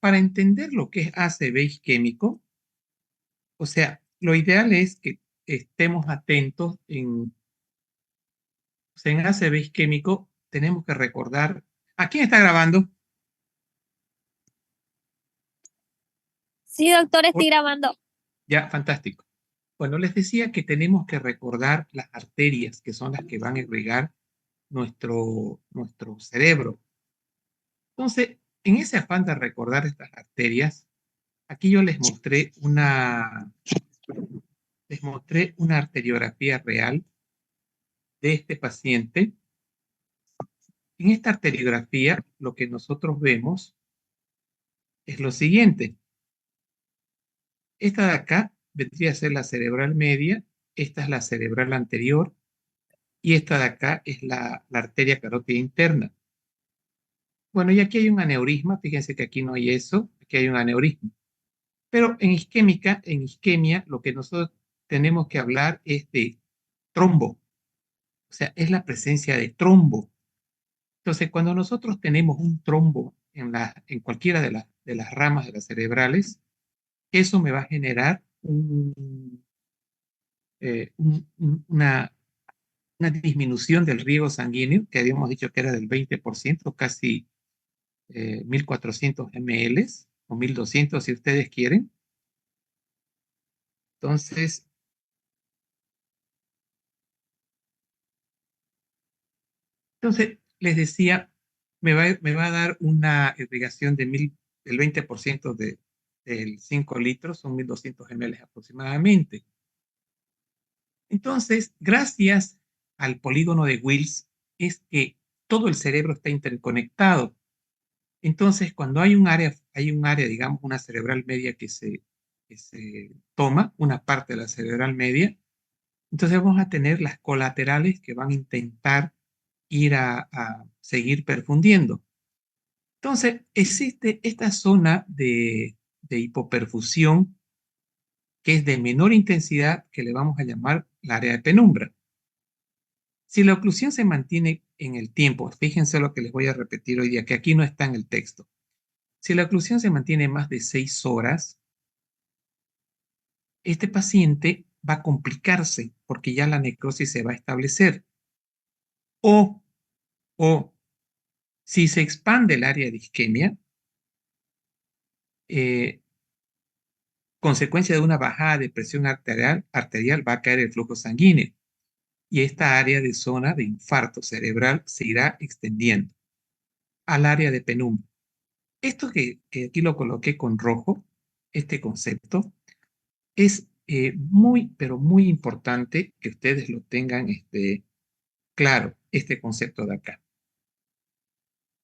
para entender lo que es ACV isquémico, o sea, lo ideal es que estemos atentos o sea, en ACV isquémico tenemos que recordar. ¿A quién está grabando? Sí, doctor, Por- estoy grabando. Ya, fantástico. Bueno, les decía que tenemos que recordar las arterias, que son las que van a irrigar nuestro cerebro. Entonces, en ese afán de recordar estas arterias, aquí yo les mostré una arteriografía real de este paciente. En esta arteriografía, lo que nosotros vemos es lo siguiente. Esta de acá vendría a ser la cerebral media, esta es la cerebral anterior y esta de acá es la arteria carótida interna. Bueno, y aquí hay un aneurisma, fíjense que aquí no hay eso, aquí hay un aneurisma. Pero en isquemia, lo que nosotros tenemos que hablar es de trombo, o sea, es la presencia de trombo. Entonces, cuando nosotros tenemos un trombo en cualquiera de las ramas de las cerebrales, eso me va a generar una disminución del riego sanguíneo, que habíamos dicho que era del 20%, casi 1400 ml o 1200 si ustedes quieren. Entonces, les decía, me va a dar una irrigación del 20% del 5 litros, son 1200 ml aproximadamente. Entonces, gracias al polígono de Wills, es que todo el cerebro está interconectado. Entonces, cuando hay un área, digamos, una cerebral media que se toma, una parte de la cerebral media, entonces vamos a tener las colaterales que van a intentar ir a seguir perfundiendo. Entonces, existe esta zona de hipoperfusión que es de menor intensidad, que le vamos a llamar la área de penumbra. Si la oclusión se mantiene en el tiempo, fíjense lo que les voy a repetir hoy día, que aquí no está en el texto. Si la oclusión se mantiene más de 6 horas, este paciente va a complicarse porque ya la necrosis se va a establecer. O, o si se expande el área de isquemia, eh, consecuencia de una bajada de presión arterial va a caer el flujo sanguíneo y esta área de zona de infarto cerebral se irá extendiendo al área de penumbra. Esto que aquí lo coloqué con rojo, este concepto, es muy, pero muy importante que ustedes lo tengan claro, este concepto de acá.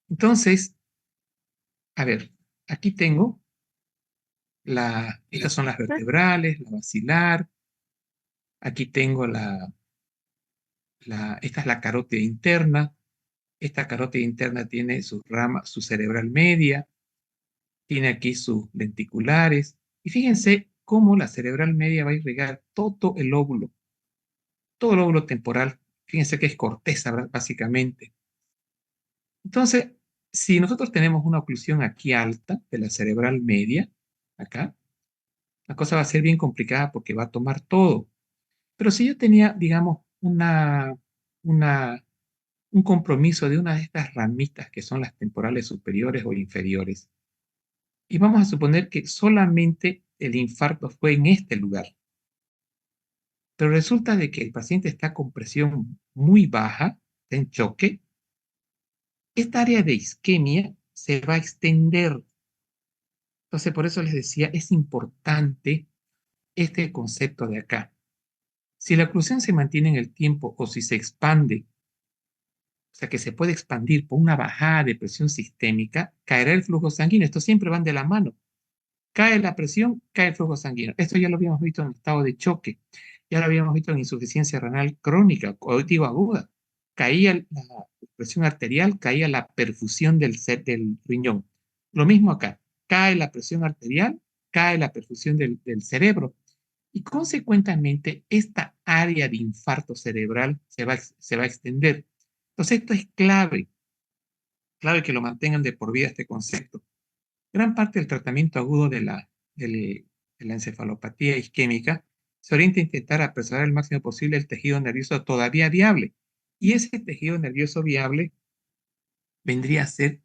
Entonces, a ver, aquí tengo estas son las vertebrales, la basilar, aquí tengo esta es la carótida interna, esta carótida interna tiene su rama, su cerebral media, tiene aquí sus lenticulares, y fíjense cómo la cerebral media va a irrigar todo el óvulo temporal. Fíjense que es corteza, ¿verdad? Básicamente. Entonces, si nosotros tenemos una oclusión aquí alta de la cerebral media, acá, la cosa va a ser bien complicada porque va a tomar todo. Pero si yo tenía, digamos, una, un compromiso de una de estas ramitas que son las temporales superiores o inferiores, y vamos a suponer que solamente el infarto fue en este lugar, pero resulta de que el paciente está con presión muy baja, está en choque, esta área de isquemia se va a extender. Entonces, por eso les decía, es importante este concepto de acá. Si la oclusión se mantiene en el tiempo o si se expande, o sea que se puede expandir por una bajada de presión sistémica, caerá el flujo sanguíneo. Estos siempre van de la mano. Cae la presión, cae el flujo sanguíneo. Esto ya lo habíamos visto en estado de choque, ya lo habíamos visto en insuficiencia renal crónica, o digo aguda. Caía la presión arterial, caía la perfusión del riñón. Lo mismo acá, cae la presión arterial, cae la perfusión del cerebro. Y consecuentemente, esta área de infarto cerebral se va a extender. Entonces, esto es clave, clave que lo mantengan de por vida este concepto. Gran parte del tratamiento agudo de la encefalopatía isquémica se orienta a intentar preservar el máximo posible el tejido nervioso todavía viable. Y ese tejido nervioso viable vendría a ser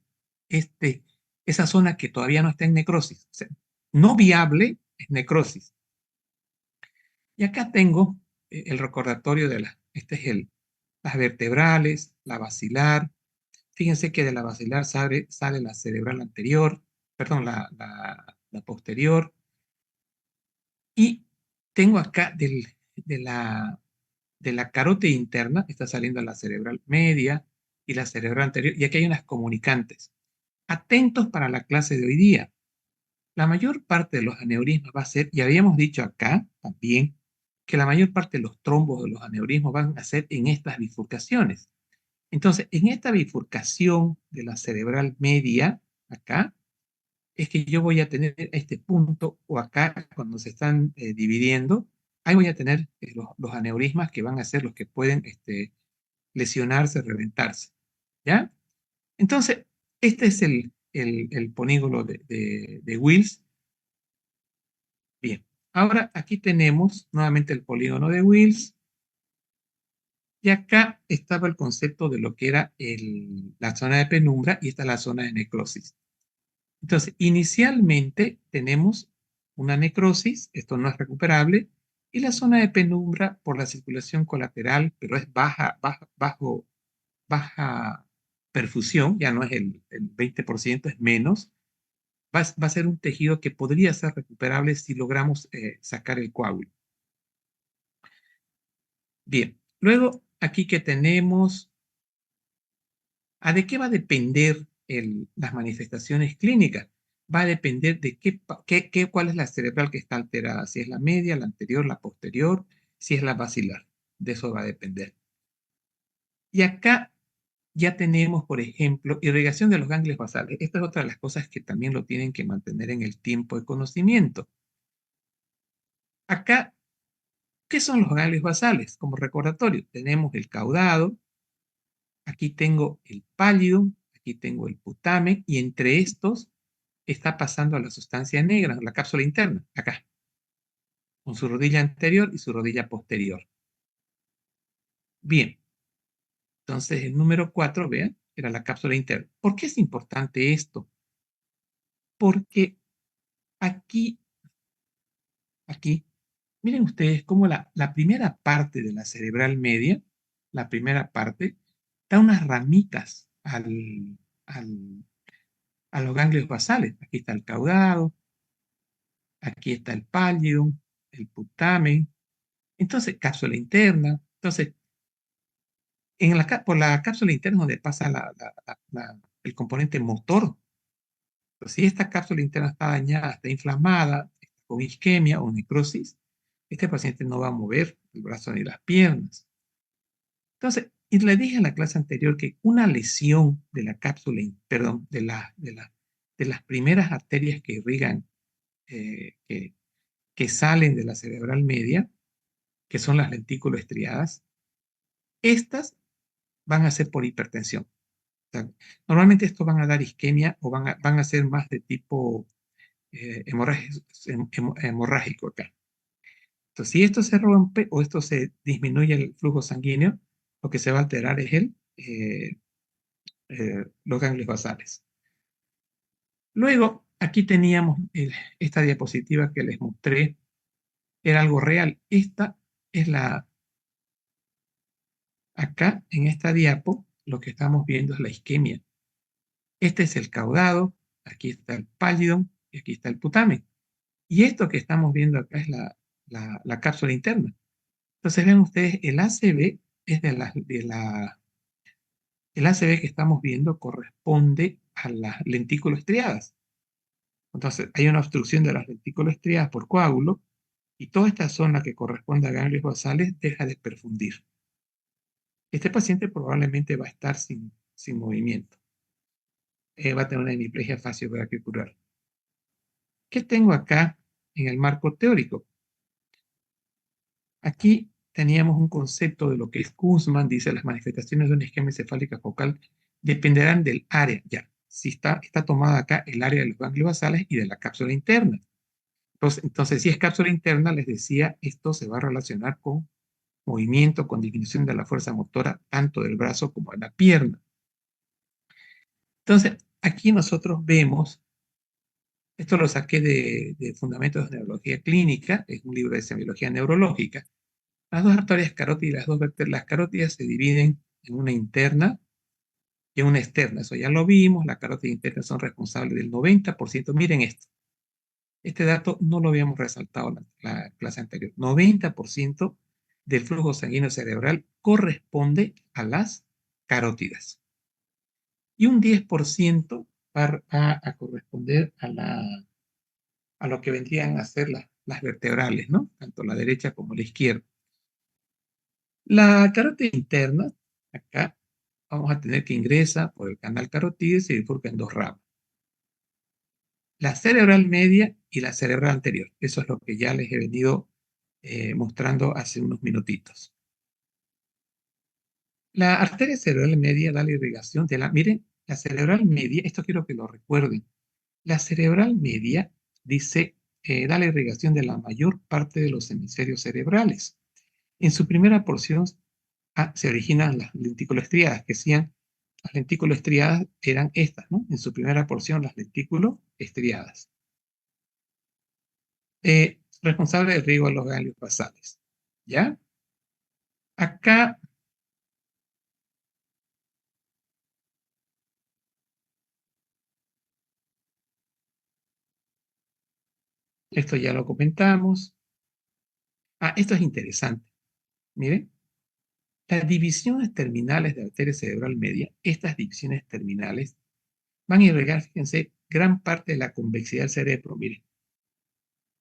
este, esa zona que todavía no está en necrosis. O sea, no viable es necrosis. Y acá tengo el recordatorio de este es las vertebrales, la basilar. Fíjense que de la basilar sale la cerebral anterior, perdón, la posterior. Y tengo acá de la carótida interna, está saliendo la cerebral media y la cerebral anterior, y aquí hay unas comunicantes. Atentos para la clase de hoy día. La mayor parte de los aneurismas va a ser, y habíamos dicho acá también, que la mayor parte de los trombos de los aneurismas van a ser en estas bifurcaciones. Entonces, en esta bifurcación de la cerebral media, acá, es que yo voy a tener este punto, o acá, cuando se están dividiendo, ahí voy a tener los aneurismas que van a ser los que pueden lesionarse, reventarse. ¿Ya? Entonces, este es el polígono de Wills. Bien, ahora aquí tenemos nuevamente el polígono de Wills. Y acá estaba el concepto de lo que era la zona de penumbra y esta es la zona de necrosis. Entonces, inicialmente tenemos una necrosis, esto no es recuperable, y la zona de penumbra por la circulación colateral, pero es baja perfusión, ya no es el 20%, es menos, va a ser un tejido que podría ser recuperable si logramos sacar el coágulo. Bien, luego aquí que tenemos, ¿de qué va a depender las manifestaciones clínicas? Va a depender de cuál es la cerebral que está alterada, si es la media, la anterior, la posterior, si es la basilar. De eso va a depender. Y acá ya tenemos, por ejemplo, irrigación de los ganglios basales. Esta es otra de las cosas que también lo tienen que mantener en el tiempo de conocimiento. Acá, ¿qué son los ganglios basales? Como recordatorio, tenemos el caudado, aquí tengo el pálido, aquí tengo el putamen, y entre estos está pasando a la sustancia negra, la cápsula interna, acá, con su rodilla anterior y su rodilla posterior. Bien, entonces el número 4, vean, era la cápsula interna. ¿Por qué es importante esto? Porque aquí, miren ustedes cómo la primera parte de la cerebral media, la primera parte, da unas ramitas al, a los ganglios basales. Aquí está el caudado, aquí está el pálido, el putamen, entonces cápsula interna. Entonces, por la cápsula interna donde pasa el componente motor. Entonces, si esta cápsula interna está dañada, está inflamada, está con isquemia o necrosis, este paciente no va a mover el brazo ni las piernas. Entonces, y le dije en la clase anterior que una lesión de la cápsula, perdón, de las primeras arterias que irrigan, que salen de la cerebral media, que son las lentículas estriadas, estas van a ser por hipertensión. O sea, normalmente estos van a dar isquemia o van a ser más de tipo hemorrágico acá. Entonces, si esto se rompe o esto se disminuye el flujo sanguíneo, lo que se va a alterar es los ganglios basales. Luego, aquí teníamos esta diapositiva que les mostré, era algo real. Esta es acá en esta diapo, lo que estamos viendo es la isquemia. Este es el caudado, aquí está el pálido y aquí está el putamen. Y esto que estamos viendo acá es la cápsula interna. Entonces ven ustedes, el ACV es el ACV que estamos viendo corresponde a las lentículas estriadas. Entonces hay una obstrucción de las lentículas estriadas por coágulo y toda esta zona que corresponde a ganglios basales deja de perfundir. Este paciente probablemente va a estar sin movimiento. Va a tener una hemiplegia faciobranquicular. ¿Qué tengo acá en el marco teórico? Aquí teníamos un concepto de lo que es Kussmann, dice las manifestaciones de una isquemia encefálica focal dependerán del área. Ya, si está tomada acá el área de los ganglios basales y de la cápsula interna. Entonces, si es cápsula interna, les decía, esto se va a relacionar con movimiento, con disminución de la fuerza motora, tanto del brazo como de la pierna. Entonces, aquí nosotros vemos, esto lo saqué de Fundamentos de Neurología Clínica, es un libro de semiología neurológica. Las dos arterias carótidas y las dos vértebras, las carótidas se dividen en una interna y en una externa. Eso ya lo vimos, las carótidas internas son responsables del 90%. Miren esto. Este dato no lo habíamos resaltado en la clase anterior. 90% del flujo sanguíneo cerebral corresponde a las carótidas. Y un 10% va a corresponder a lo que vendrían a ser las vertebrales, ¿no? Tanto la derecha como la izquierda. La carótida interna, acá, vamos a tener que ingresa por el canal carotídeo y se bifurca en dos ramas. La cerebral media y la cerebral anterior. Eso es lo que ya les he venido mostrando hace unos minutitos. La arteria cerebral media da la irrigación de la... Miren, la cerebral media, esto quiero que lo recuerden. La cerebral media dice, da la irrigación de la mayor parte de los hemisferios cerebrales. En su primera porción se originan las lentículas estriadas, que decían, las lentículas estriadas eran estas, ¿no? En su primera porción, las lentículas estriadas. Responsable del riego de los ganglios basales. ¿Ya? Acá, esto ya lo comentamos. Esto es interesante. Miren, las divisiones terminales de arteria cerebral media, estas divisiones terminales, van a irrigar, fíjense, gran parte de la convexidad del cerebro. Miren,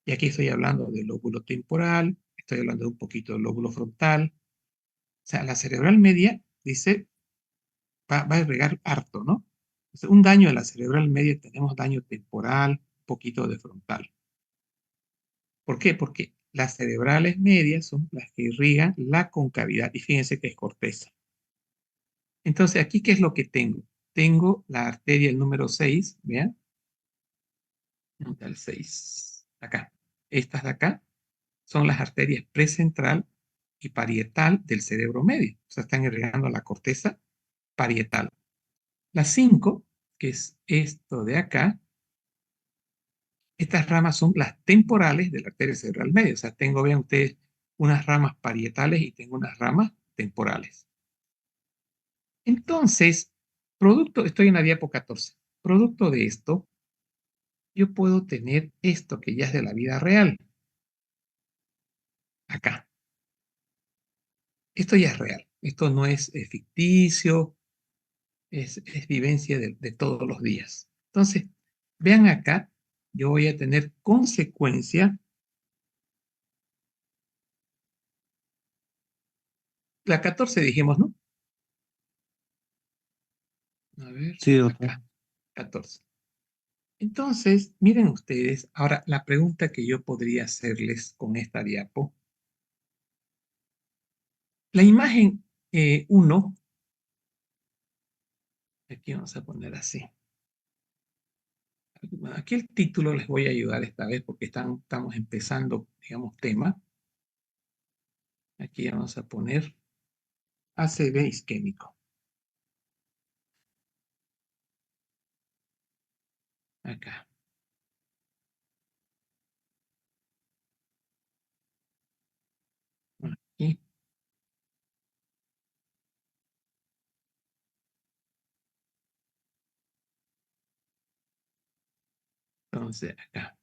y aquí estoy hablando del lóbulo temporal, estoy hablando de un poquito del lóbulo frontal. O sea, la cerebral media, dice, va a irrigar harto, ¿no? Entonces, un daño de la cerebral media, tenemos daño temporal, un poquito de frontal. ¿Por qué? Porque las cerebrales medias son las que irrigan la concavidad, y fíjense que es corteza. Entonces, aquí, ¿qué es lo que tengo? Tengo la arteria, el número 6, ¿vean? ¿Dónde está el 6? Acá. Estas de acá son las arterias precentral y parietal del cerebro medio. O sea, están irrigando la corteza parietal. Las 5, que es esto de acá, estas ramas son las temporales de la arteria cerebral media. O sea, tengo, vean ustedes, unas ramas parietales y tengo unas ramas temporales. Entonces, estoy en la diapo 14. Producto de esto, yo puedo tener esto que ya es de la vida real. Acá. Esto ya es real. Esto no es ficticio, es vivencia de todos los días. Entonces, vean acá, yo voy a tener consecuencia. La 14 dijimos, ¿no? A ver, Sí, doctor. acá, 14. Entonces, miren ustedes, ahora la pregunta que yo podría hacerles con esta diapo. La imagen 1, aquí vamos a poner así. Aquí el título les voy a ayudar esta vez porque estamos empezando, digamos, tema. Aquí vamos a poner ACV isquémico. Acá. Aquí. Entonces, acá.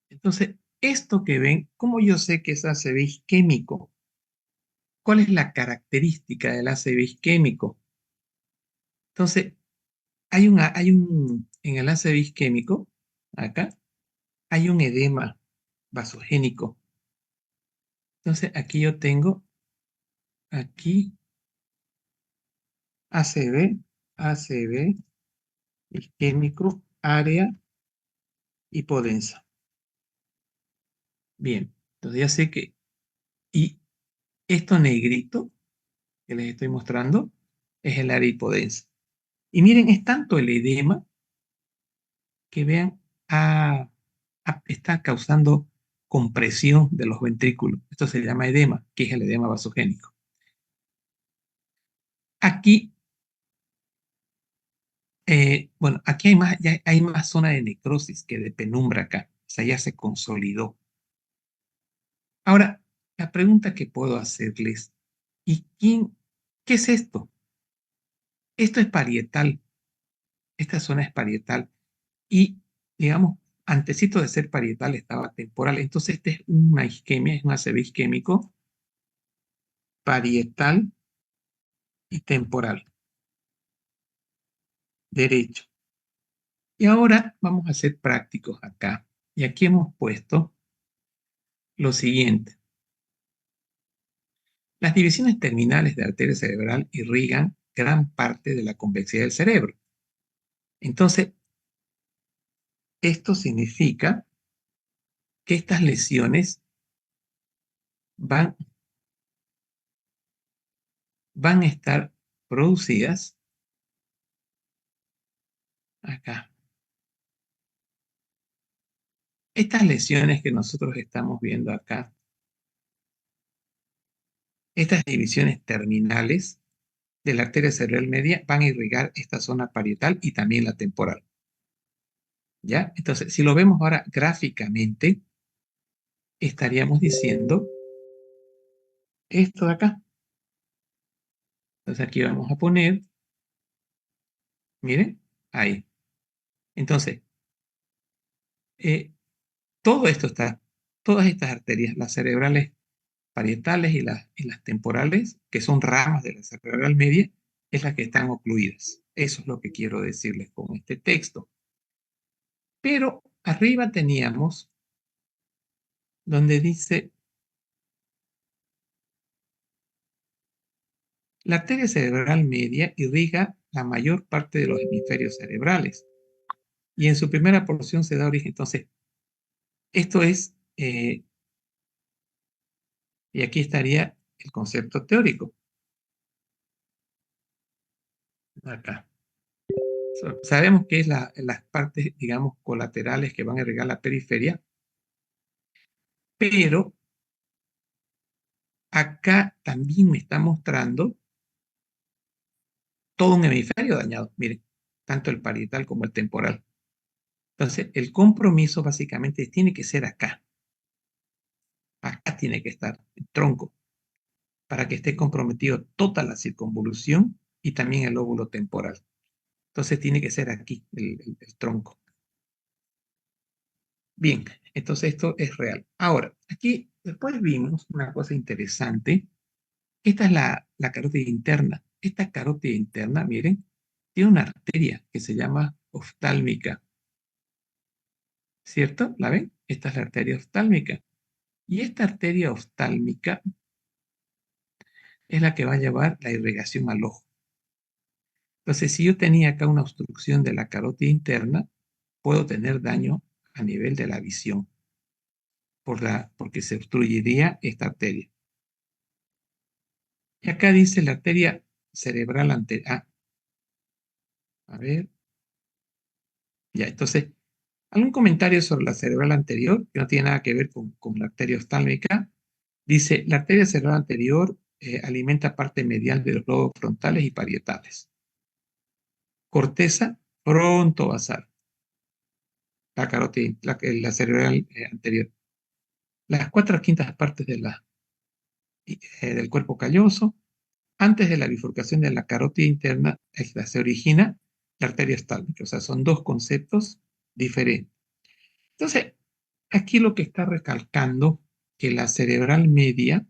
Entonces, esto que ven, ¿cómo yo sé que es ACV isquémico? ¿Cuál es la característica del ACV isquémico? Entonces, en el ACV isquémico, acá, hay un edema vasogénico. Entonces, aquí yo tengo, aquí, ACV isquémico, área hipodensa. Bien, entonces ya sé que, y esto negrito que les estoy mostrando, es el área hipodensa. Y miren, es tanto el edema que vean, está causando compresión de los ventrículos. Esto se llama edema, que es el edema vasogénico. Aquí, bueno, aquí ya hay más zona de necrosis que de penumbra acá. O sea, ya se consolidó. Ahora, la pregunta que puedo hacerles, ¿y qué es esto? Esto es parietal. Esta zona es parietal. Y, digamos, antesito de ser parietal estaba temporal. Entonces, esta es una isquemia, es un ACV isquémico parietal y temporal, derecho. Y ahora vamos a ser prácticos acá. Y aquí hemos puesto lo siguiente. Las divisiones terminales de arteria cerebral irrigan gran parte de la convexidad del cerebro. Entonces, esto significa que estas lesiones van a estar producidas acá. Estas lesiones que nosotros estamos viendo acá, estas divisiones terminales de la arteria cerebral media van a irrigar esta zona parietal y también la temporal. ¿Ya? Entonces, si lo vemos ahora gráficamente, estaríamos diciendo esto de acá. Entonces, aquí vamos a poner, miren, ahí. Entonces, eh, todo esto está, todas estas arterias, las cerebrales parietales y las temporales, que son ramas de la cerebral media, es las que están ocluidas. Eso es lo que quiero decirles con este texto. Pero arriba teníamos donde dice, la arteria cerebral media irriga la mayor parte de los hemisferios cerebrales y en su primera porción se da origen. Entonces, esto es, y aquí estaría el concepto teórico. Acá. Sabemos que es las partes, digamos, colaterales que van a irrigar la periferia, pero acá también me está mostrando todo un hemisferio dañado. Miren, tanto el parietal como el temporal. Entonces, el compromiso básicamente tiene que ser acá. Acá tiene que estar el tronco para que esté comprometido toda la circunvolución y también el lóbulo temporal. Entonces, tiene que ser aquí el tronco. Bien, entonces esto es real. Ahora, aquí después vimos una cosa interesante. Esta es la carótida interna. Esta carótida interna, miren, tiene una arteria que se llama oftálmica. ¿Cierto? ¿La ven? Esta es la arteria oftálmica. Y esta arteria oftálmica es la que va a llevar la irrigación al ojo. Entonces, si yo tenía acá una obstrucción de la carótida interna, puedo tener daño a nivel de la visión porque se obstruiría esta arteria. Y acá dice la arteria cerebral anterior. A ver. Ya, entonces, ¿algún comentario sobre la cerebral anterior que no tiene nada que ver con la arteria oftálmica? Dice, la arteria cerebral anterior alimenta parte medial de los lobos frontales y parietales. Corteza frontovasal, la carótida, la cerebral anterior. Las 4/5 partes del cuerpo calloso. Antes de la bifurcación de la carótida interna, se origina la arteria oftálmica. O sea, son dos conceptos diferentes. Entonces, aquí lo que está recalcando que la cerebral media,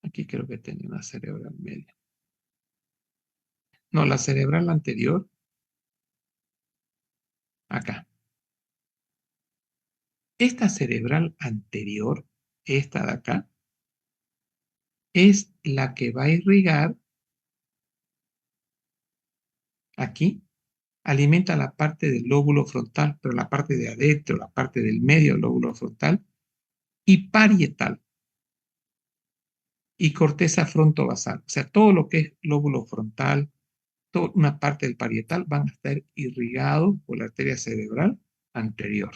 aquí creo que tenía una cerebral media. No, la cerebral anterior, acá. Esta cerebral anterior, esta de acá, es la que va a irrigar aquí, alimenta la parte del lóbulo frontal, pero la parte de adentro, la parte del medio del lóbulo frontal, y parietal. y corteza frontovasal. O sea, todo lo que es lóbulo frontal, toda una parte del parietal van a estar irrigados por la arteria cerebral anterior.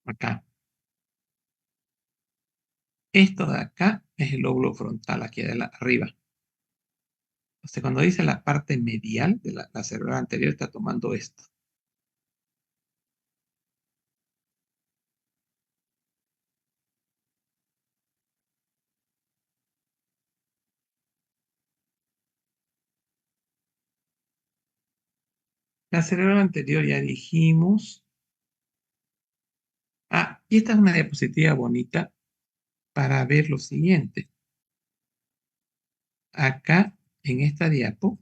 Acá. Esto de acá es el lóbulo frontal, aquí arriba. O sea, cuando dice la parte medial de la cerebral anterior, está tomando esto. La cerebral anterior ya dijimos. Ah, y esta es una diapositiva bonita para ver lo siguiente. Acá, en esta diapo,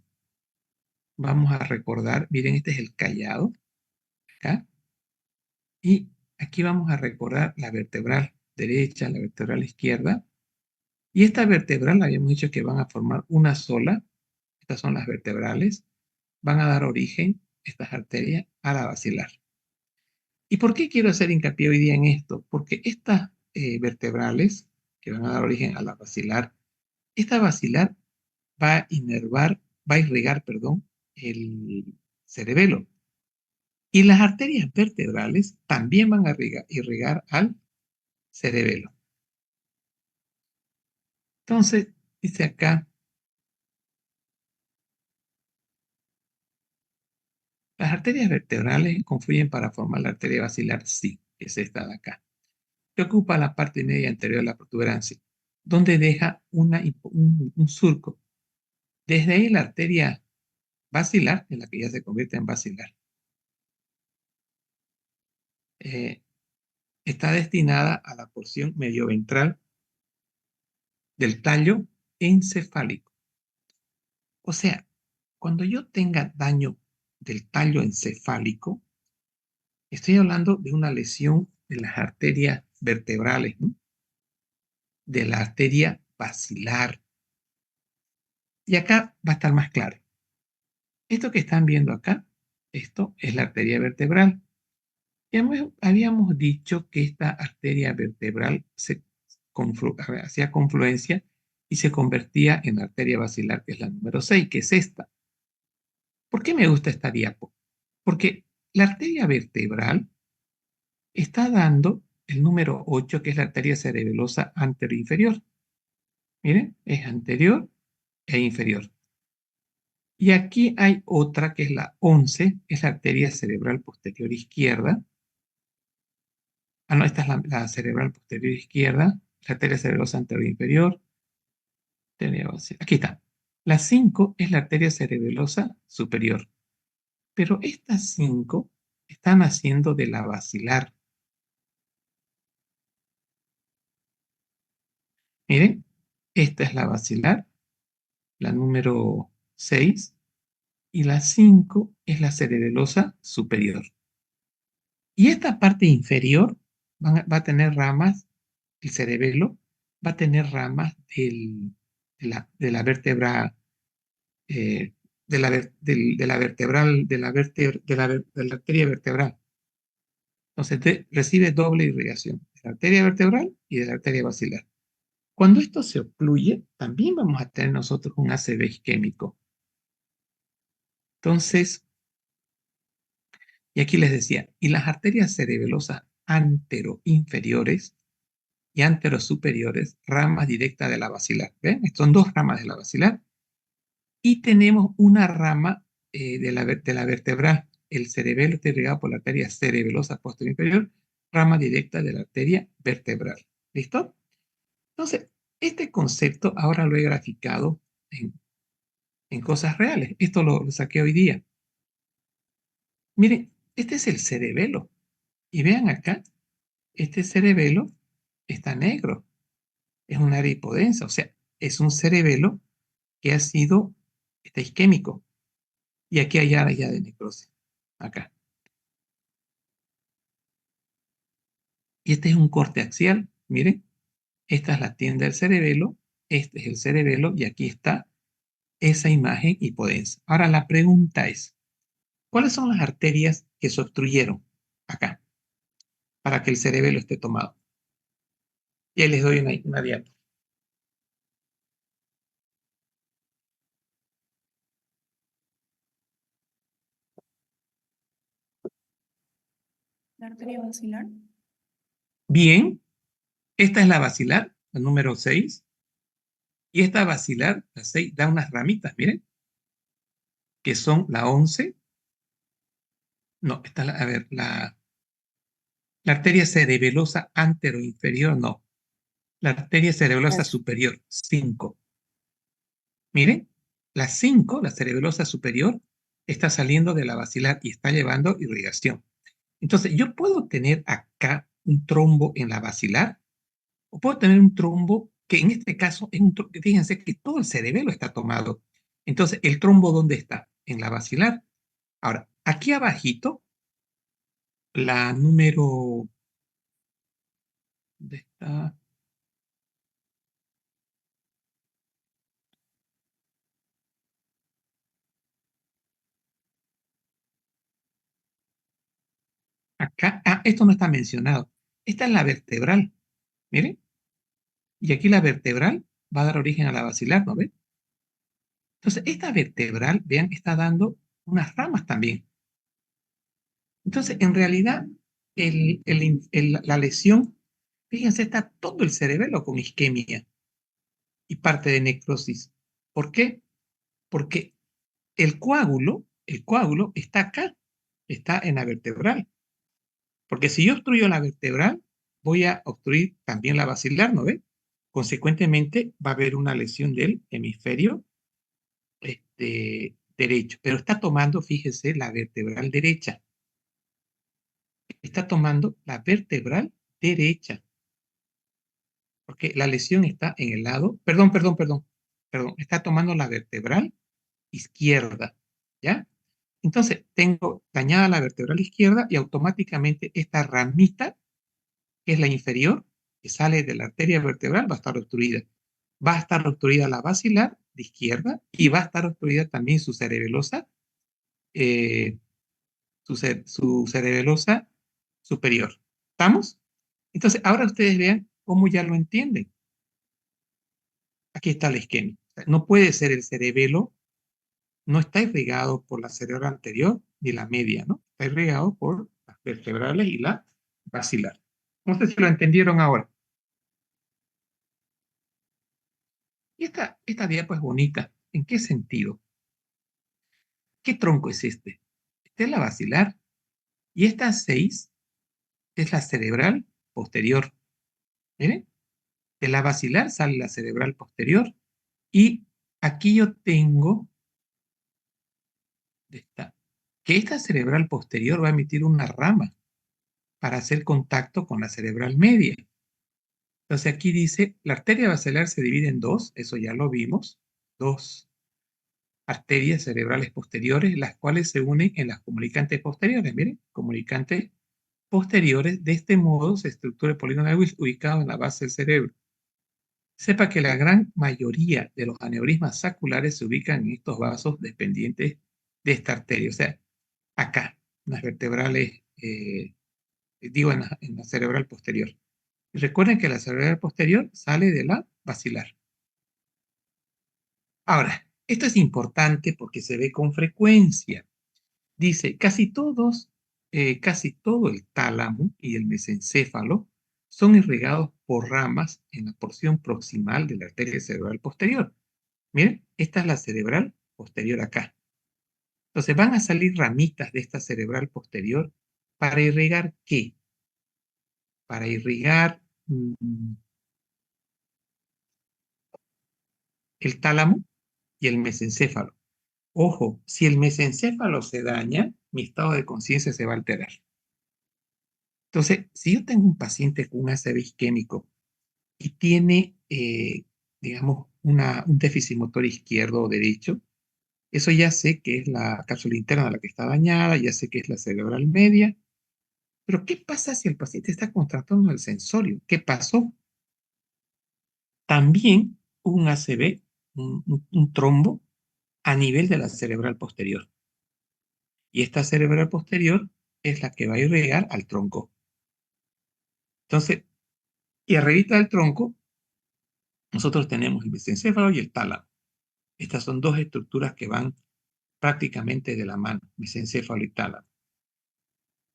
vamos a recordar, miren, este es el callado, acá, y aquí vamos a recordar la vertebral derecha, la vertebral izquierda, y esta vertebral habíamos dicho que van a formar una sola, estas son las vertebrales, van a dar origen, estas arterias, a la basilar. ¿Y por qué quiero hacer hincapié hoy día en esto? Porque estas vertebrales, que van a dar origen a la basilar, esta basilar va a inervar, va a irrigar, perdón, el cerebelo. Y las arterias vertebrales también van a irrigar al cerebelo. Entonces, dice acá, las arterias vertebrales confluyen para formar la arteria basilar, sí, que es esta de acá, que ocupa la parte media anterior de la protuberancia, donde deja un surco. Desde ahí la arteria basilar, en la que ya se convierte en basilar, eh, está destinada a la porción medioventral del tallo encefálico. O sea, cuando yo tenga daño del tallo encefálico, estoy hablando de una lesión de las arterias vertebrales, ¿no? De la arteria basilar. Y acá va a estar más claro. Esto que están viendo acá, esto es la arteria vertebral. Y habíamos dicho que esta arteria vertebral hacía confluencia y se convertía en arteria basilar, que es la número 6, que es esta. ¿Por qué me gusta esta diapo? Porque la arteria vertebral está dando el número 8, que es la arteria cerebelosa anterior-inferior. Miren, es anterior e inferior. Y aquí hay otra que es la 11, es la arteria cerebral posterior izquierda. Ah, no, esta es la cerebral posterior izquierda, la arteria cerebelosa anterior-inferior. Aquí está. La 5 es la arteria cerebelosa superior. Pero estas 5 están haciendo de la basilar. Miren, esta es la basilar, la número 6, y la 5 es la cerebelosa superior. Y esta parte inferior va a tener ramas, el cerebelo va a tener ramas de la vértebra, de la vertebral, de la arteria vertebral. Entonces recibe doble irrigación de la arteria vertebral y de la arteria basilar. Cuando esto se ocluye, también vamos a tener nosotros un ACV isquémico. Entonces, y aquí les decía, y las arterias cerebelosas anteroinferiores y anterosuperiores, ramas directas de la basilar. ¿Ven? Son dos ramas de la basilar. Y tenemos una rama de la vertebral. El cerebelo está irrigado por la arteria cerebelosa posterior inferior, rama directa de la arteria vertebral. ¿Listo? Entonces, este concepto ahora lo he graficado en cosas reales. Esto lo saqué hoy día. Miren, este es el cerebelo. Y vean acá, este cerebelo está negro. Es un área hipodensa, o sea, es un cerebelo que está isquémico. Y aquí hay área de necrosis. Acá. Y este es un corte axial. Miren, esta es la tienda del cerebelo. este es el cerebelo y aquí está esa imagen hipodensa. Ahora la pregunta es, ¿cuáles son las arterias que se obstruyeron acá para que el cerebelo esté tomado? Y ahí les doy una diapositiva. La arteria basilar. Bien, esta es la basilar, la número 6. Y esta basilar, la 6, da unas ramitas, miren, que son la 11. No, esta, a ver, la arteria cerebelosa anteroinferior, no. La arteria cerebelosa superior, 5. Miren, la 5, la cerebelosa superior, está saliendo de la basilar y está llevando irrigación. Entonces, yo puedo tener acá un trombo en la basilar o puedo tener un trombo que en este caso es un trombo, fíjense que todo el cerebelo está tomado. Entonces, ¿el trombo dónde está? En la basilar. Ahora, aquí abajito, la número... ¿Dónde está? Acá, esto no está mencionado. Esta es la vertebral, miren. Y aquí la vertebral va a dar origen a la basilar, ¿no ven? Entonces, esta vertebral, vean, está dando unas ramas también. Entonces, en realidad, la lesión, fíjense, está todo el cerebelo con isquemia y parte de necrosis. ¿Por qué? Porque el coágulo está acá, está en la vertebral. Porque si yo obstruyo la vertebral, voy a obstruir también la basilar, ¿no ve? Consecuentemente, va a haber una lesión del hemisferio derecho. Pero está tomando, fíjese, la vertebral derecha. Está tomando la vertebral derecha. Porque la lesión está en el lado, perdón, está tomando la vertebral izquierda, ¿ya? Entonces, tengo dañada la vertebral izquierda y automáticamente esta ramita, que es la inferior, que sale de la arteria vertebral, va a estar obstruida. Va a estar obstruida la basilar de izquierda y va a estar obstruida también su cerebelosa, eh, su cerebelosa superior. ¿Estamos? Entonces, ahora ustedes vean cómo ya lo entienden. Aquí está la isquemia. No puede ser el cerebelo, no está irrigado por la cerebral anterior ni la media, ¿no? Está irrigado por las vertebrales y la basilar. No sé si lo entendieron ahora. Y esta diapo es bonita. ¿En qué sentido? ¿Qué tronco es este? Esta es la basilar y esta 6 es la cerebral posterior. Miren, de la basilar sale la cerebral posterior y aquí yo tengo que esta cerebral posterior va a emitir una rama para hacer contacto con la cerebral media. Entonces aquí dice, la arteria basilar se divide en dos, eso ya lo vimos, dos arterias cerebrales posteriores, las cuales se unen en las comunicantes posteriores. Miren, comunicantes posteriores, de este modo se estructura el polígono Lewis ubicado en la base del cerebro. Sepa que la gran mayoría de los aneurismas saculares se ubican en estos vasos dependientes de esta arteria, o sea, acá, en las vertebrales, en la cerebral posterior. Y recuerden que la cerebral posterior sale de la basilar. Ahora, esto es importante porque se ve con frecuencia. Dice, casi todo el tálamo y el mesencéfalo son irrigados por ramas en la porción proximal de la arteria cerebral posterior. Miren, esta es la cerebral posterior acá. Entonces van a salir ramitas de esta cerebral posterior para irrigar ¿qué? Para irrigar el tálamo y el mesencéfalo. Ojo, si el mesencéfalo se daña, mi estado de conciencia se va a alterar. Entonces, si yo tengo un paciente con un ACV isquémico y tiene, digamos, un déficit motor izquierdo o derecho, eso ya sé que es la cápsula interna la que está dañada, ya sé que es la cerebral media, pero ¿qué pasa si el paciente está con trastorno del sensorio? ¿Qué pasó? También un ACV, un trombo, a nivel de la cerebral posterior. Y esta cerebral posterior es la que va a irrigar al tronco. Entonces, y arribita del tronco, nosotros tenemos el mesencéfalo y el tálamo. Estas son dos estructuras que van prácticamente de la mano, mesencéfalo y tálamo.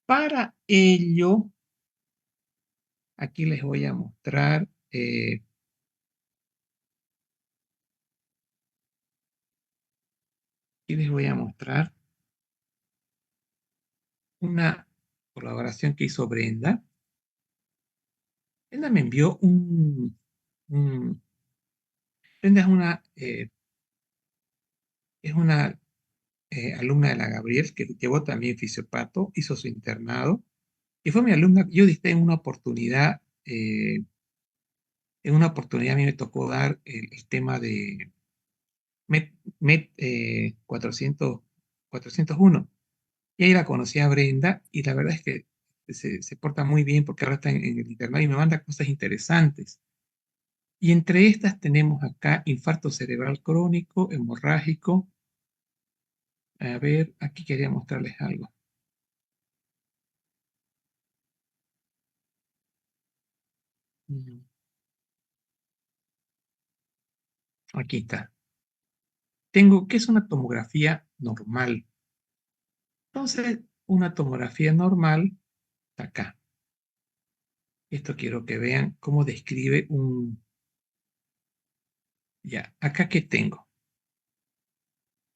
Para ello, aquí les voy a mostrar una colaboración que hizo Brenda. Brenda me envió Brenda es una alumna de la Gabriel que llevó también fisiopato, hizo su internado y fue mi alumna. Yo dicté en una oportunidad a mí me tocó dar el tema de MET 401. Y ahí la conocí a Brenda y la verdad es que se porta muy bien porque ahora está en el internado y me manda cosas interesantes. Y entre estas tenemos acá infarto cerebral crónico, hemorrágico. A ver, aquí quería mostrarles algo. Aquí está. Tengo, ¿qué es una tomografía normal? Entonces, una tomografía normal está acá. Esto quiero que vean cómo describe un... Ya, acá ¿qué tengo?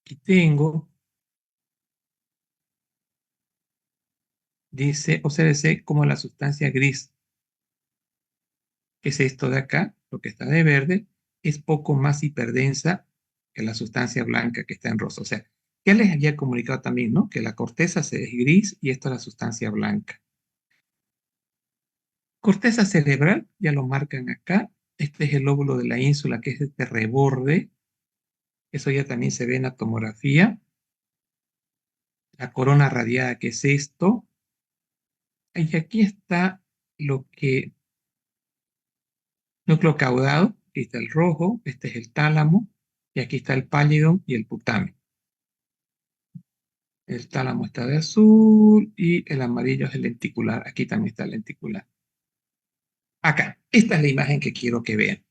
Aquí tengo, dice OCDC como la sustancia gris. ¿Qué es esto de acá? Lo que está de verde es poco más hiperdensa que la sustancia blanca que está en rosa. O sea, ya les había comunicado también, ¿no? Que la corteza es gris y esto es la sustancia blanca. Corteza cerebral, ya lo marcan acá. Este es el lóbulo de la ínsula, que es este reborde. Eso ya también se ve en la tomografía. La corona radiada, que es esto. Y aquí está lo que... Núcleo caudado, aquí está el rojo, este es el tálamo, y aquí está el pallidum y el putamen. El tálamo está de azul y el amarillo es el lenticular. Aquí también está el lenticular. Acá, esta es la imagen que quiero que vean.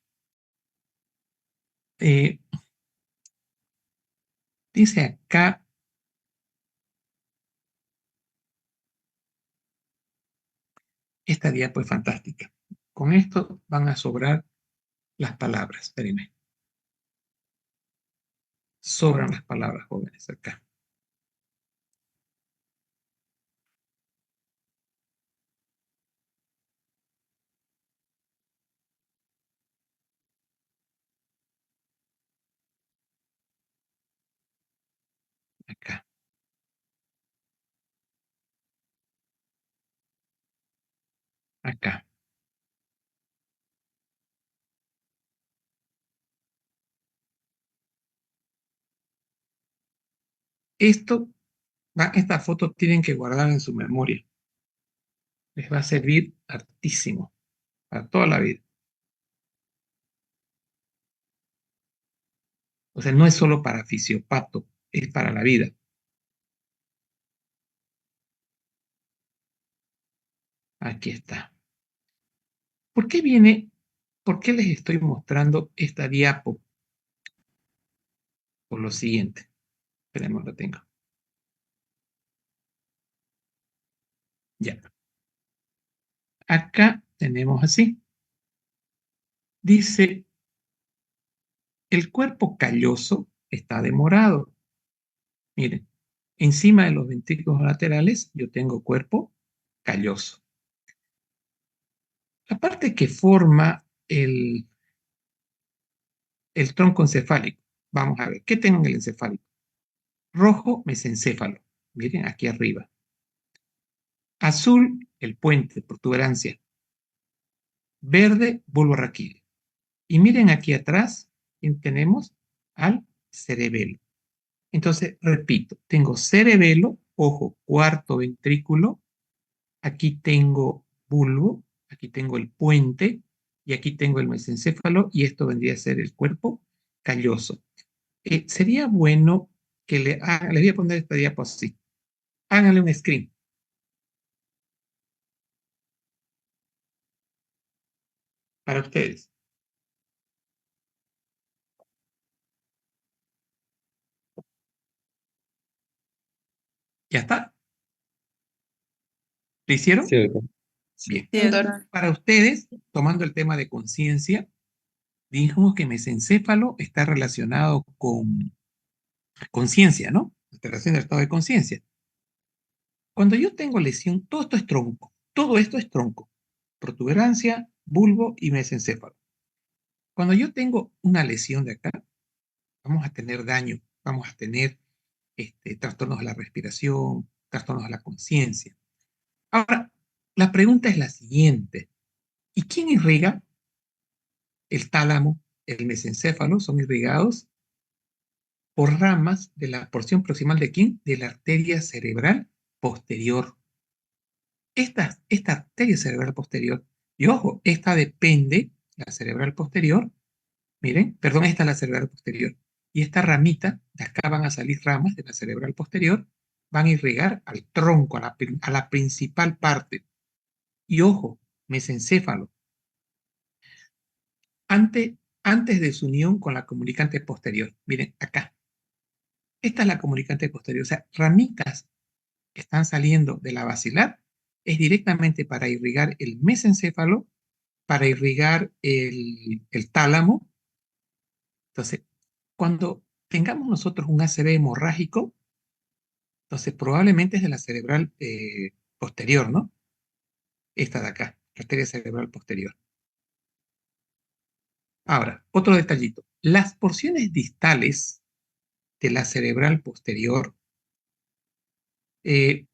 Eh, dice acá, esta diapo es fantástica. Con esto van a sobrar las palabras. Espérenme. Sobran las palabras, jóvenes, acá. Acá. Acá. Esta foto tienen que guardar en su memoria. Les va a servir hartísimo para toda la vida. O sea, no es solo para fisiopato, es para la vida. Aquí está. ¿Por qué viene? ¿Por qué les estoy mostrando esta diapo? Por lo siguiente. Esperemos, lo tengo. Ya. Acá tenemos así. Dice, el cuerpo calloso está demorado. Miren, encima de los ventrículos laterales yo tengo cuerpo calloso. La parte que forma el tronco encefálico. Vamos a ver, ¿qué tengo en el encefálico? Rojo, mesencéfalo. Miren, aquí arriba. Azul, el puente, protuberancia. Verde, bulbo raquídeo. Y miren aquí atrás, tenemos al cerebelo. Entonces, repito, tengo cerebelo, ojo, cuarto ventrículo. Aquí tengo bulbo, aquí tengo el puente y aquí tengo el mesencéfalo y esto vendría a ser el cuerpo calloso. Sería bueno que le voy a poner esta diapositiva. Háganle un screen. Para ustedes. ¿Ya está? ¿Lo hicieron? Sí, doctor. Bien. Sí, doctor. Para ustedes, tomando el tema de conciencia, dijimos que mesencéfalo está relacionado con conciencia, ¿no? Alteración del estado de conciencia. Cuando yo tengo lesión, todo esto es tronco. Todo esto es tronco. Protuberancia, bulbo y mesencéfalo. Cuando yo tengo una lesión de acá, vamos a tener daño, vamos a tener trastornos de la respiración, trastornos de la conciencia. Ahora, la pregunta es la siguiente. ¿Y quién irriga? El tálamo, el mesencéfalo son irrigados por ramas de la porción proximal de quién? De la arteria cerebral posterior. Esta arteria cerebral posterior, y ojo, esta depende, la cerebral posterior, miren, perdón, esta es la cerebral posterior, y esta ramita, de acá van a salir ramas de la cerebral posterior, van a irrigar al tronco, a la principal parte. Y ojo, mesencéfalo, antes de su unión con la comunicante posterior. Miren, acá. Esta es la comunicante posterior. O sea, ramitas que están saliendo de la basilar es directamente para irrigar el mesencéfalo, para irrigar el tálamo. Entonces, cuando tengamos nosotros un ACV hemorrágico, entonces probablemente es de la cerebral posterior, ¿no? Esta de acá, la arteria cerebral posterior. Ahora, otro detallito. Las porciones distales de la cerebral posterior eh,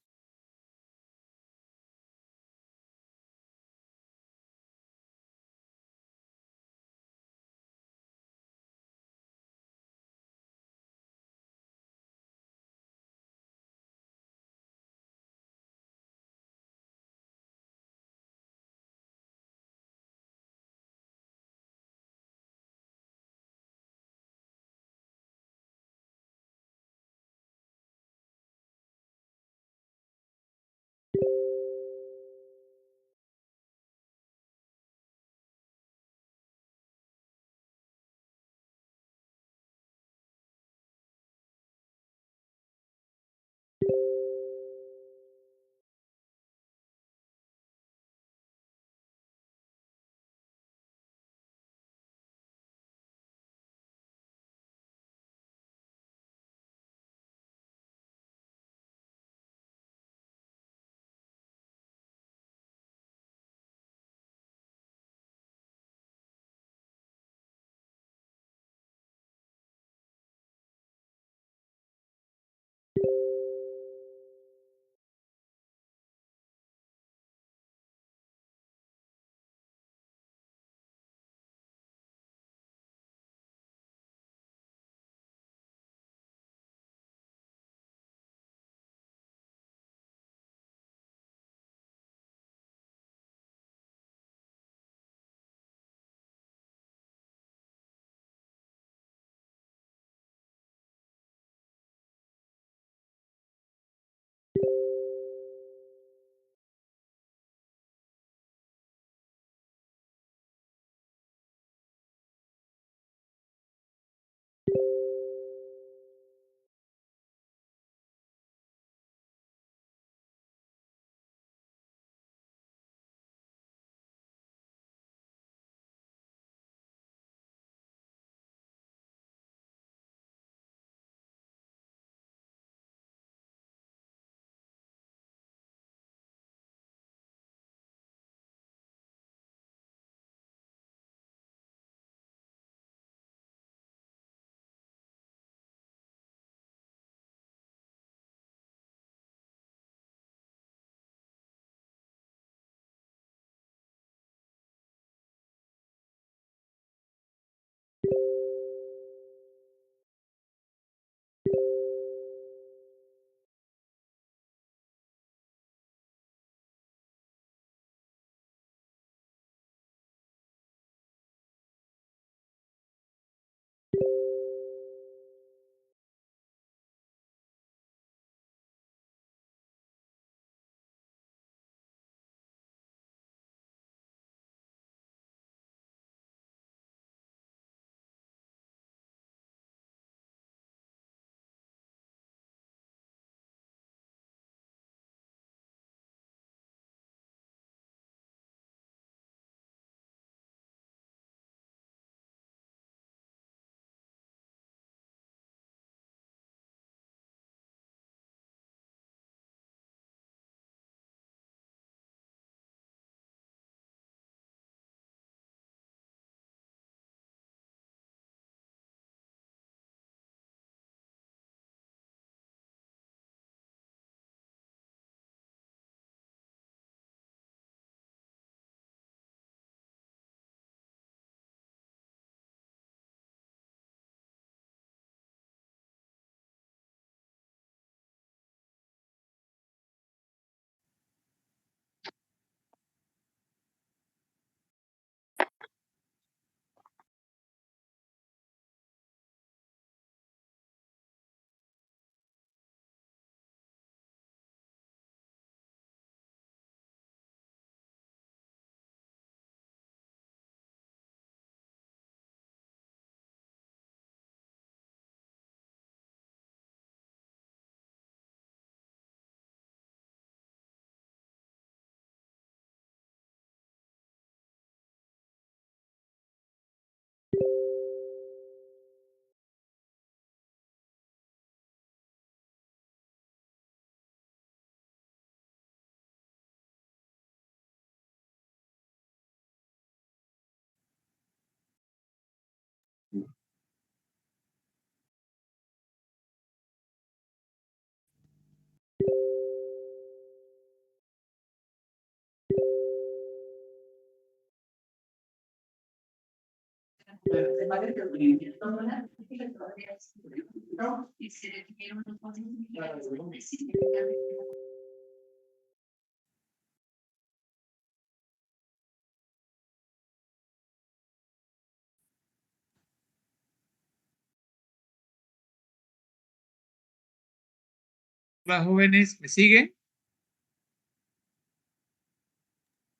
Hola, jóvenes, ¿me siguen?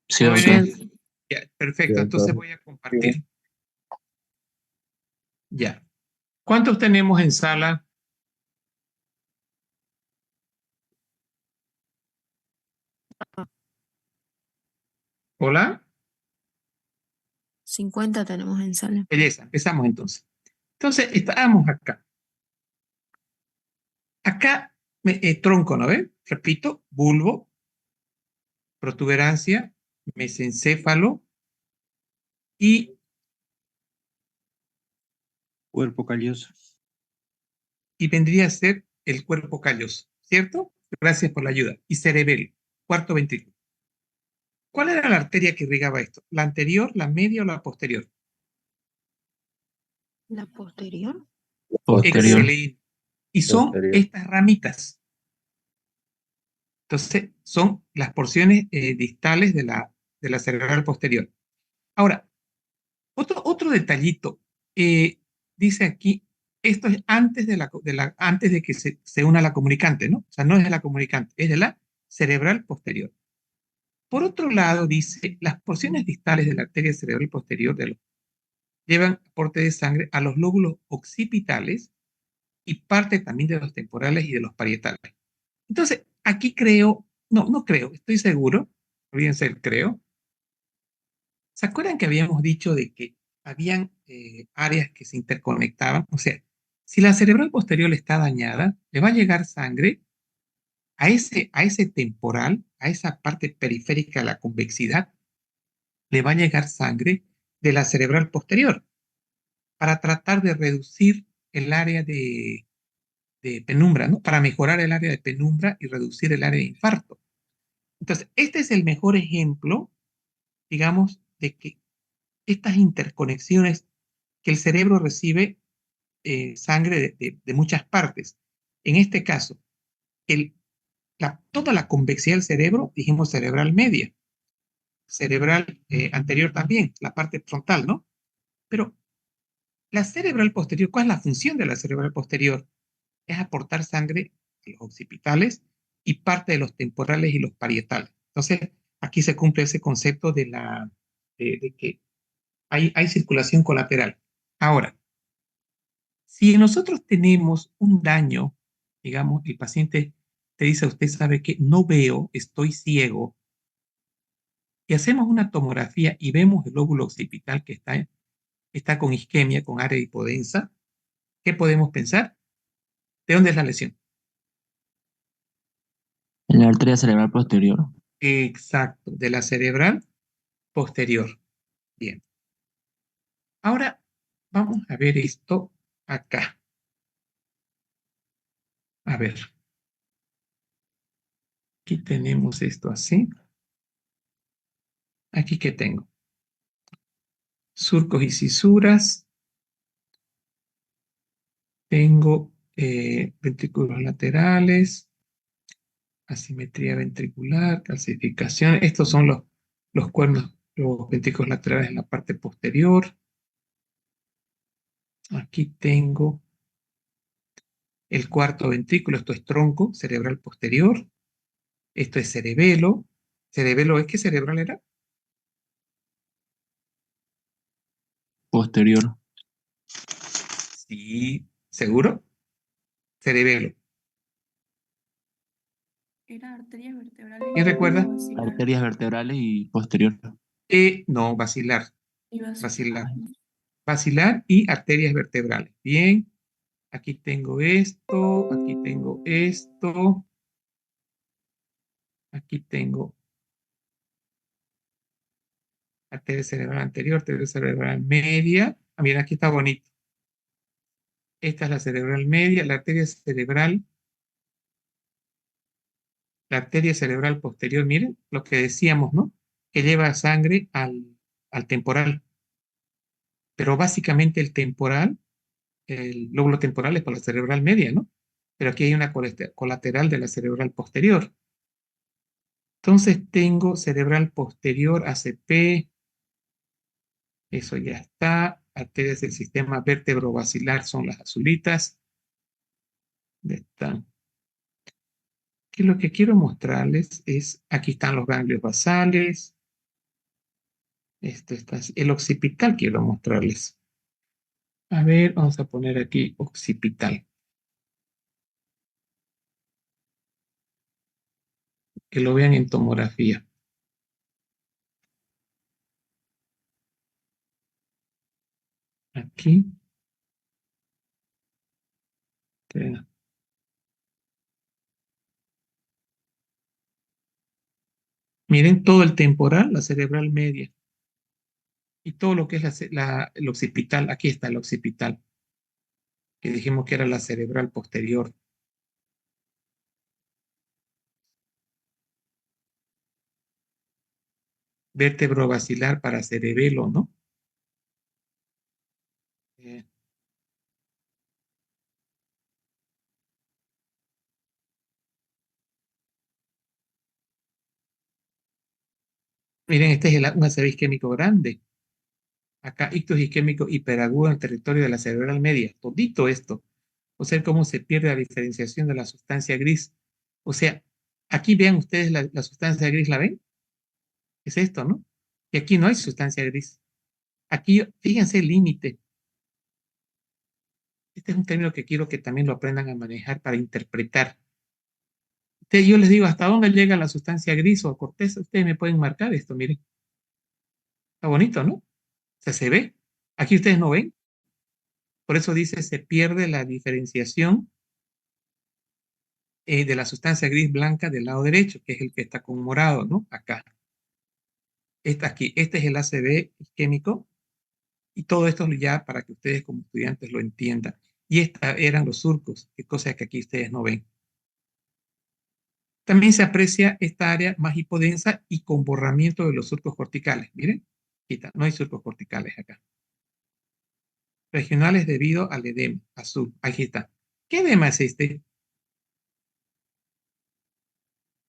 Sí, doctor. Jóvenes, ya, perfecto, entonces voy a compartir. Ya. ¿Cuántos tenemos en sala? Hola. 50 tenemos en sala. Belleza, empezamos entonces. Entonces, estábamos acá. Acá, tronco, ¿no ve? Repito, bulbo, protuberancia, mesencéfalo y Cuerpo calloso. vendría a ser el cuerpo calloso, ¿cierto? Gracias por la ayuda. Y cerebelo, cuarto ventrículo. ¿Cuál era la arteria que irrigaba esto? ¿La anterior, la media o la posterior? ¿La posterior? Posterior. Excelente. Y son estas ramitas. Entonces, son las porciones distales de la cerebral posterior. Ahora, otro detallito. Dice aquí, esto es antes antes de que se una la comunicante, ¿no? O sea, no es de la comunicante, es de la cerebral posterior. Por otro lado, dice, las porciones distales de la arteria cerebral posterior llevan aporte de sangre a los lóbulos occipitales y parte también de los temporales y de los parietales. Entonces, aquí creo, no creo, estoy seguro, olvídense el creo. ¿Se acuerdan que habíamos dicho de que habían áreas que se interconectaban? O sea, si la cerebral posterior está dañada, le va a llegar sangre a ese temporal, a esa parte periférica de la convexidad, le va a llegar sangre de la cerebral posterior para tratar de reducir el área de penumbra, ¿no? Para mejorar el área de penumbra y reducir el área de infarto. Entonces, este es el mejor ejemplo, digamos, de que estas interconexiones que el cerebro recibe sangre de muchas partes. En este caso, toda la convexidad del cerebro, dijimos cerebral media, cerebral anterior también, la parte frontal, ¿no? Pero la cerebral posterior, ¿cuál es la función de la cerebral posterior? Es aportar sangre a los occipitales y parte de los temporales y los parietales. Entonces, aquí se cumple ese concepto de que hay circulación colateral. Ahora, si nosotros tenemos un daño, digamos, el paciente te dice, usted sabe que no veo, estoy ciego, y hacemos una tomografía y vemos el lóbulo occipital que está con isquemia, con área hipodensa, ¿qué podemos pensar? ¿De dónde es la lesión? En la arteria cerebral posterior. Exacto, de la cerebral posterior. Bien. Ahora vamos a ver esto acá. A ver. Aquí tenemos esto así. Aquí que tengo. Surcos y cisuras. Tengo ventrículos laterales, asimetría ventricular, calcificación. Estos son los cuernos, los ventrículos laterales en la parte posterior. Aquí tengo el cuarto ventrículo, esto es tronco cerebral posterior. Esto es cerebelo. ¿Cerebelo es qué cerebral era? Posterior. Sí, ¿seguro? Cerebelo. Era arterias vertebrales ¿Quién recuerda? basilar. Arterias vertebrales y posterior. No, basilar. Y basilar. Basilar. Basilar y arterias vertebrales. Bien. Aquí tengo esto, aquí tengo esto, aquí tengo arteria cerebral anterior, arteria cerebral media. Ah, mira, aquí está bonito. Esta es la cerebral media, la arteria cerebral posterior, miren, lo que decíamos, ¿no? Que lleva sangre al temporal. Pero básicamente el lóbulo temporal es por la cerebral media, ¿no? Pero aquí hay una colateral de la cerebral posterior. Entonces tengo cerebral posterior, ACP, eso ya está. Arterias del sistema vértebro-basilar son las azulitas. Ya están. Que lo que quiero mostrarles es, aquí están los ganglios basales. Esto está, el occipital quiero mostrarles. A ver, vamos a poner aquí occipital. Que lo vean en tomografía. Aquí. Miren todo el temporal, la cerebral media. Y todo lo que es el occipital. Aquí está el occipital. Que dijimos que era la cerebral posterior. Vértebro basilar para cerebelo, ¿no? Eh, Miren, este es un ACV isquémico grande. Acá, ictus isquémico hiperagudo en el territorio de la cerebral media. Todito esto. O sea, cómo se pierde la diferenciación de la sustancia gris. O sea, aquí vean ustedes la sustancia gris, ¿la ven? Es esto, ¿no? Y aquí no hay sustancia gris. Aquí, fíjense el límite. Este es un término que quiero que también lo aprendan a manejar para interpretar. Yo les digo, ¿hasta dónde llega la sustancia gris o corteza? Ustedes me pueden marcar esto, miren. Está bonito, ¿no? O sea, se ve. Aquí ustedes no ven. Por eso dice, se pierde la diferenciación de la sustancia gris blanca del lado derecho, que es el que está con morado, ¿no? Acá. Aquí. Este es el ACV isquémico. Y todo esto ya para que ustedes como estudiantes lo entiendan. Y estos eran los surcos, que cosas que aquí ustedes no ven. También se aprecia esta área más hipodensa y con borramiento de los surcos corticales. Miren, aquí está, no hay surcos corticales acá. Regionales debido al edema, azul. Aquí está. ¿Qué edema es este?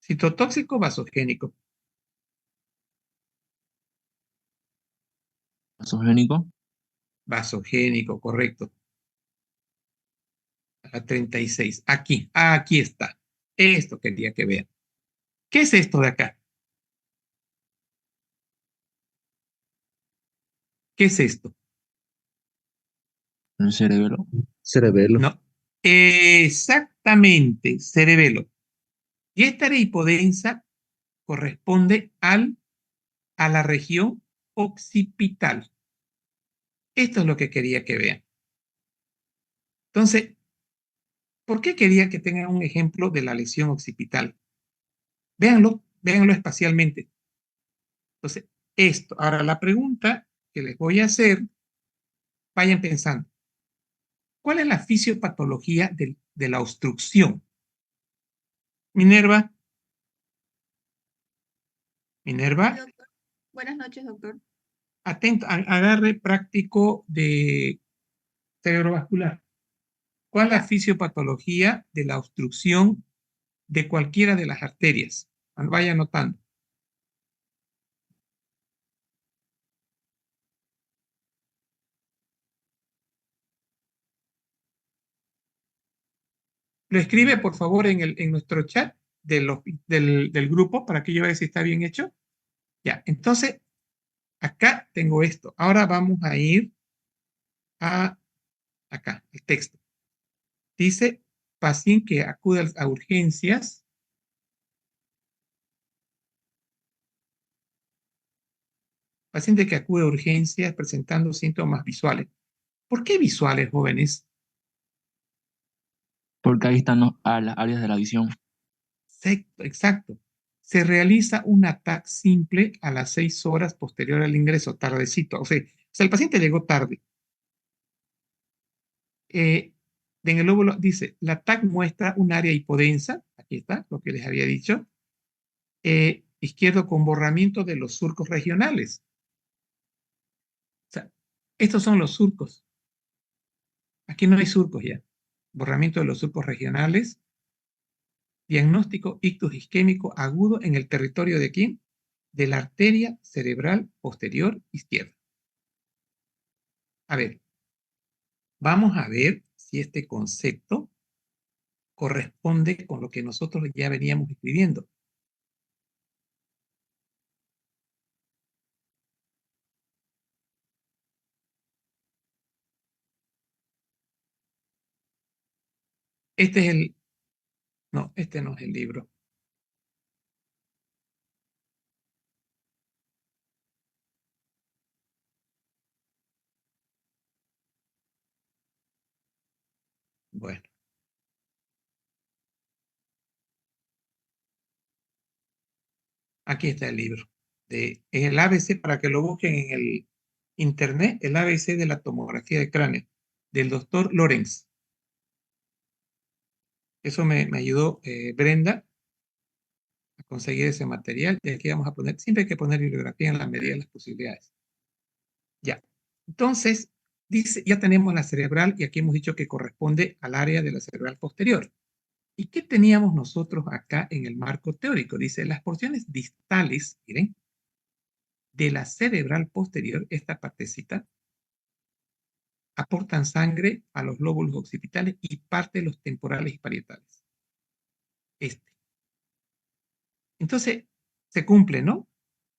Citotóxico vasogénico. Vasogénico. Vasogénico, correcto. A 36. Aquí está. Esto quería que vean. ¿Qué es esto de acá? ¿Qué es esto? El cerebelo. Cerebelo. No. Exactamente, cerebelo. Y esta área hipodensa corresponde a la región occipital. Esto es lo que quería que vean. Entonces, ¿por qué quería que tengan un ejemplo de la lesión occipital? Véanlo espacialmente. Entonces, esto. Ahora, la pregunta que les voy a hacer, vayan pensando. ¿Cuál es la fisiopatología de la obstrucción? Minerva. Minerva, Doctor. Buenas noches, doctor. atento, agarre práctico de cerebrovascular. ¿Cuál es la fisiopatología de la obstrucción de cualquiera de las arterias? Vaya anotando. Lo escribe, por favor, en nuestro chat del grupo para que yo vea si está bien hecho. Ya, entonces, acá tengo esto. Ahora vamos a ir a acá, el texto. Dice, paciente que acude a urgencias. Paciente que acude a urgencias presentando síntomas visuales. ¿Por qué visuales, jóvenes? Porque ahí están las áreas de la visión. Exacto. Se realiza un ataque simple a las 6 horas posterior al ingreso, tardecito. O sea, el paciente llegó tarde. En el lóbulo dice, la TAC muestra un área hipodensa, aquí está, lo que les había dicho, izquierdo con borramiento de los surcos regionales. O sea, Estos son los surcos. Aquí no hay surcos ya. Borramiento de los surcos regionales. Diagnóstico ictus isquémico agudo en el territorio de ¿quién? De la arteria cerebral posterior izquierda. A ver, vamos a ver si este concepto corresponde con lo que nosotros ya veníamos escribiendo. Este es el... No, este no es el libro. Bueno. Aquí está el libro. Es el ABC, para que lo busquen en el internet, el ABC de la tomografía de cráneo, del doctor Lorenz. Eso me ayudó Brenda a conseguir ese material. Y aquí vamos a poner, siempre hay que poner bibliografía en la medida de las posibilidades. Ya. Entonces, dice, ya tenemos la cerebral y aquí hemos dicho que corresponde al área de la cerebral posterior. ¿Y qué teníamos nosotros acá en el marco teórico? Dice, las porciones distales, miren, de la cerebral posterior, esta partecita, aportan sangre a los lóbulos occipitales y parte de los temporales y parietales. Entonces, se cumple, ¿no?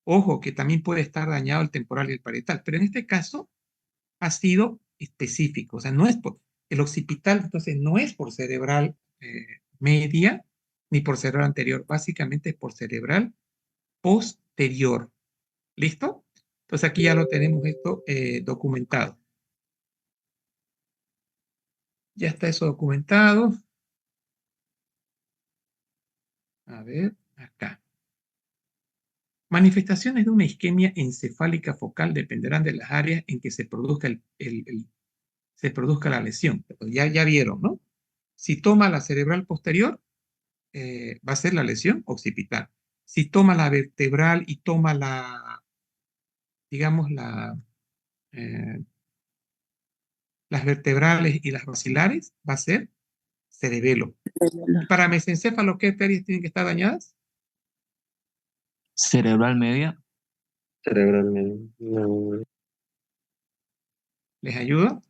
Ojo, que también puede estar dañado el temporal y el parietal, pero en este caso ha sido específico, o sea, no es por el occipital, entonces no es por cerebral media ni por cerebral anterior, básicamente es por cerebral posterior. ¿Listo? Entonces aquí ya lo tenemos esto documentado. Ya está eso documentado. A ver, acá. Manifestaciones de una isquemia encefálica focal dependerán de las áreas en que se produzca, se produzca la lesión. Ya vieron, ¿no? Si toma la cerebral posterior, va a ser la lesión occipital. Si toma la vertebral y toma la, digamos, las vertebrales y las basilares, va a ser cerebelo. Y para mesencéfalo, ¿qué arterias tienen que estar dañadas? Cerebral media. Cerebralmente. No. ¿Les ayudo?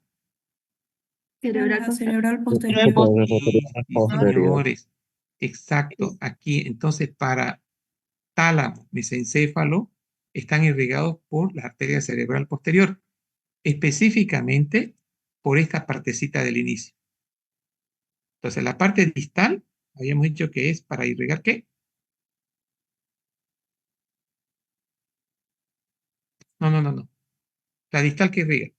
Cerebral posterior. Sí, señores. Exacto. Aquí, entonces, para tálamo, mesencéfalo, están irrigados por la arteria cerebral posterior, específicamente por esta partecita del inicio. Entonces, la parte distal, habíamos dicho que es para irrigar, ¿qué? No. La distal que irriga.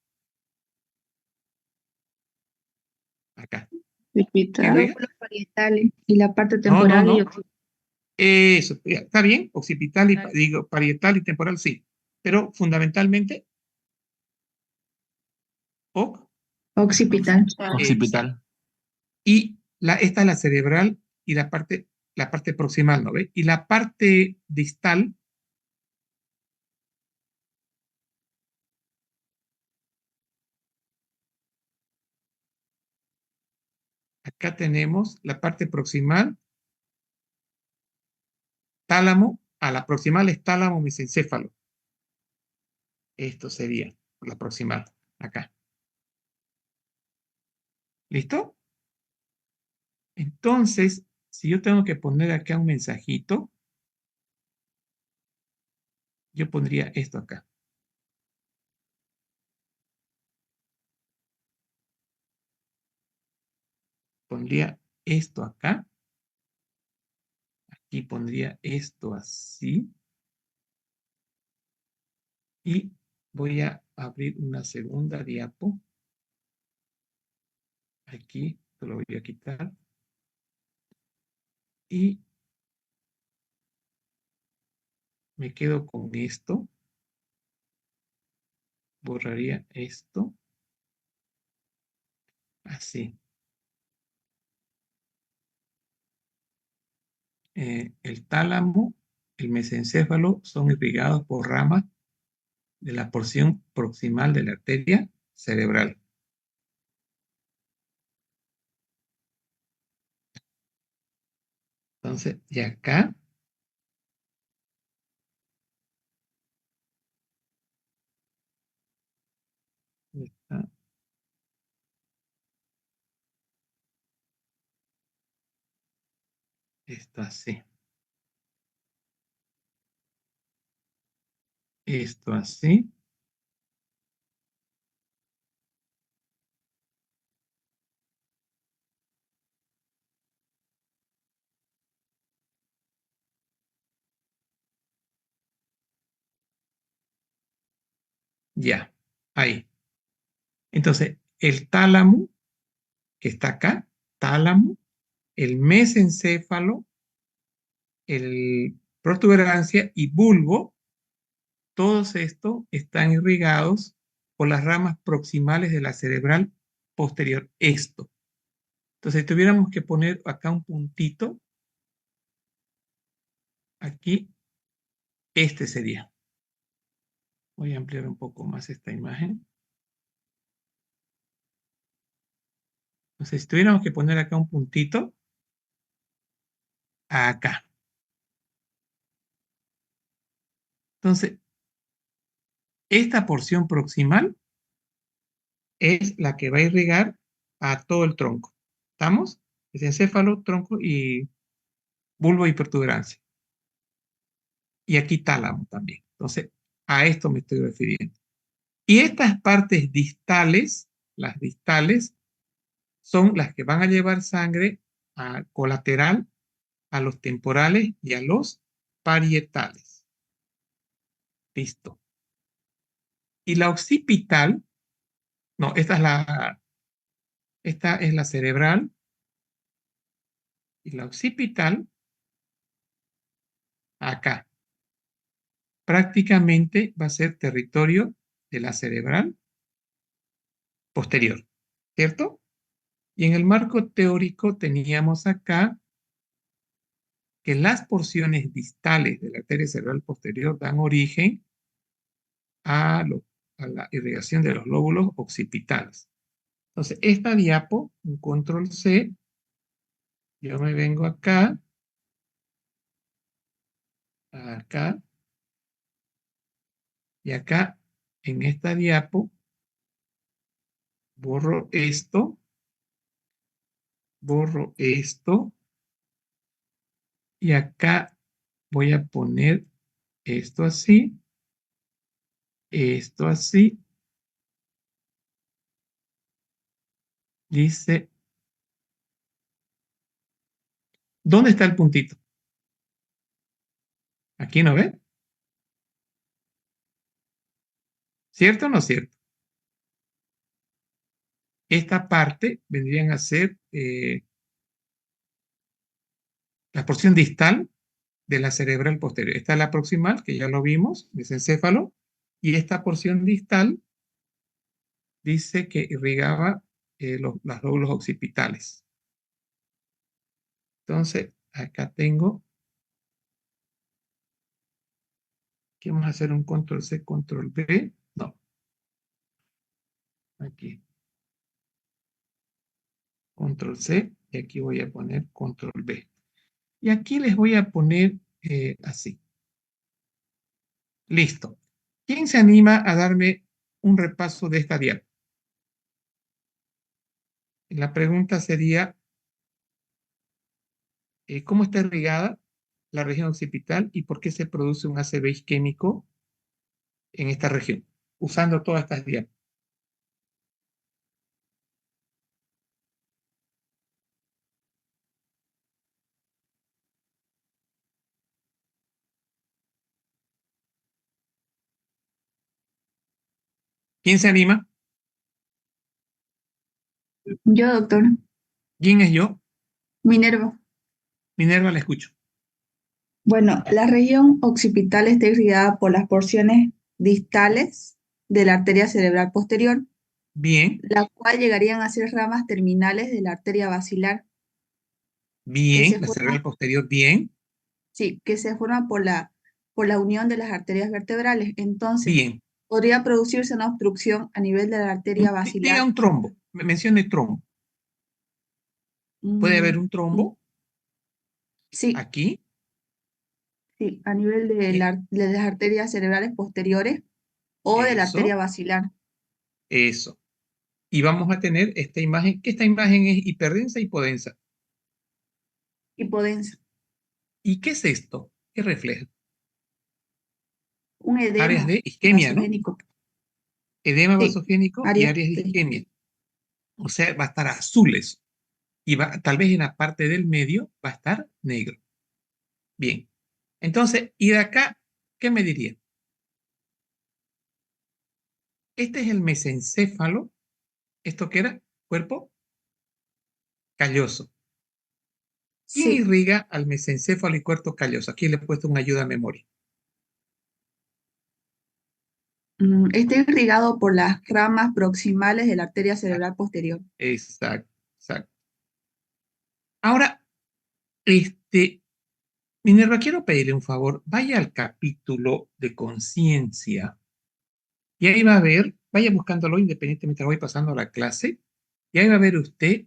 Acá. ¿Qué irriga? Lóbulos parietales y la parte No. temporal y occipital. Eso, ya, está bien, occipital y digo, parietal y temporal, sí. Pero fundamentalmente, Occipital. Occipital. Y esta es la cerebral y la parte proximal, ¿no ve? Y la parte distal, acá tenemos la parte proximal, tálamo, a la proximal es tálamo mesencéfalo. Esto sería la proximal, acá. ¿Listo? Entonces, si yo tengo que poner acá un mensajito, yo pondría esto acá. Pondría esto acá. Aquí pondría esto así. Y voy a abrir una segunda diapo. Aquí, te lo voy a quitar. Y me quedo con esto. Borraría esto. Así. El tálamo, el mesencéfalo son irrigados por ramas de la porción proximal de la arteria cerebral. Entonces, y acá está esto así. Esto así. Ya, ahí. Entonces, el tálamo, que está acá, tálamo, el mesencéfalo, el protuberancia y bulbo, todos estos están irrigados por las ramas proximales de la cerebral posterior. Esto. Entonces, si tuviéramos que poner acá un puntito, aquí, este sería. Voy a ampliar un poco más esta imagen. Entonces, si tuviéramos que poner acá un puntito, acá. Entonces, esta porción proximal es la que va a irrigar a todo el tronco. ¿Estamos? Es encéfalo, tronco y bulbo y protuberancia. Y aquí tálamo también. Entonces, a esto me estoy refiriendo. Y estas partes distales, las distales, son las que van a llevar sangre a colateral, a los temporales y a los parietales. Listo. Y la occipital, no, esta es la cerebral. Y la occipital, acá. Prácticamente va a ser territorio de la cerebral posterior, ¿cierto? Y en el marco teórico teníamos acá que las porciones distales de la arteria cerebral posterior dan origen a la irrigación de los lóbulos occipitales. Entonces, esta diapo, un control C, yo me vengo acá, acá, y acá, en esta diapo, borro esto, y acá voy a poner esto así, esto así. Dice, ¿dónde está el puntito? ¿Aquí no ve? ¿Cierto o no cierto? Esta parte vendrían a ser la porción distal de la cerebral posterior. Esta es la proximal, que ya lo vimos, mesencéfalo, y esta porción distal dice que irrigaba los lóbulos occipitales. Entonces, acá tengo, ¿qué vamos a hacer? Un control C, control V, no. Aquí. Control C, y aquí voy a poner control V. Y aquí les voy a poner así. Listo. ¿Quién se anima a darme un repaso de esta diapositiva? La pregunta sería, ¿cómo está irrigada la región occipital y por qué se produce un ACV isquémico en esta región? Usando todas estas diapositivas. ¿Quién se anima? Yo, doctor. ¿Quién es yo? Minerva. Minerva, la escucho. Bueno, la región occipital está irrigada por las porciones distales de la arteria cerebral posterior, Bien, la cual llegarían a ser ramas terminales de la arteria basilar, que bien, se la forma, cerebral posterior, bien, sí, que se forma por la unión de las arterias vertebrales. Entonces, bien. Podría producirse una obstrucción a nivel de la arteria Diga basilar. un trombo, mencione trombo. Puede haber Mm, un trombo sí, aquí, sí, a nivel de, y de las arterias cerebrales posteriores o de la arteria eso, basilar. eso. Y vamos a tener esta imagen, que esta imagen es hiperdensa, hipodensa. Hipodensa. ¿Y qué es esto? ¿Qué refleja? Un Áreas edema de isquemia, ¿no? vasogénico. Edema Sí, vasogénico y áreas áreas de de... isquemia. O sea, va a estar azul eso. Y va, tal vez en la parte del medio va a estar negro. Bien. Entonces, y de acá, ¿qué me diría? Este es el mesencéfalo. ¿Esto qué era? Cuerpo calloso. ¿Quién Sí, irriga al mesencéfalo y cuerpo calloso? Aquí le he puesto una ayuda a memoria. está irrigado por las ramas proximales de la arteria Ah, cerebral posterior. exacto, exacto. Ahora, este, Minerva, quiero pedirle un favor. Vaya al capítulo de conciencia y ahí va a ver, vaya buscándolo independientemente, lo voy pasando a la clase, y ahí va a ver usted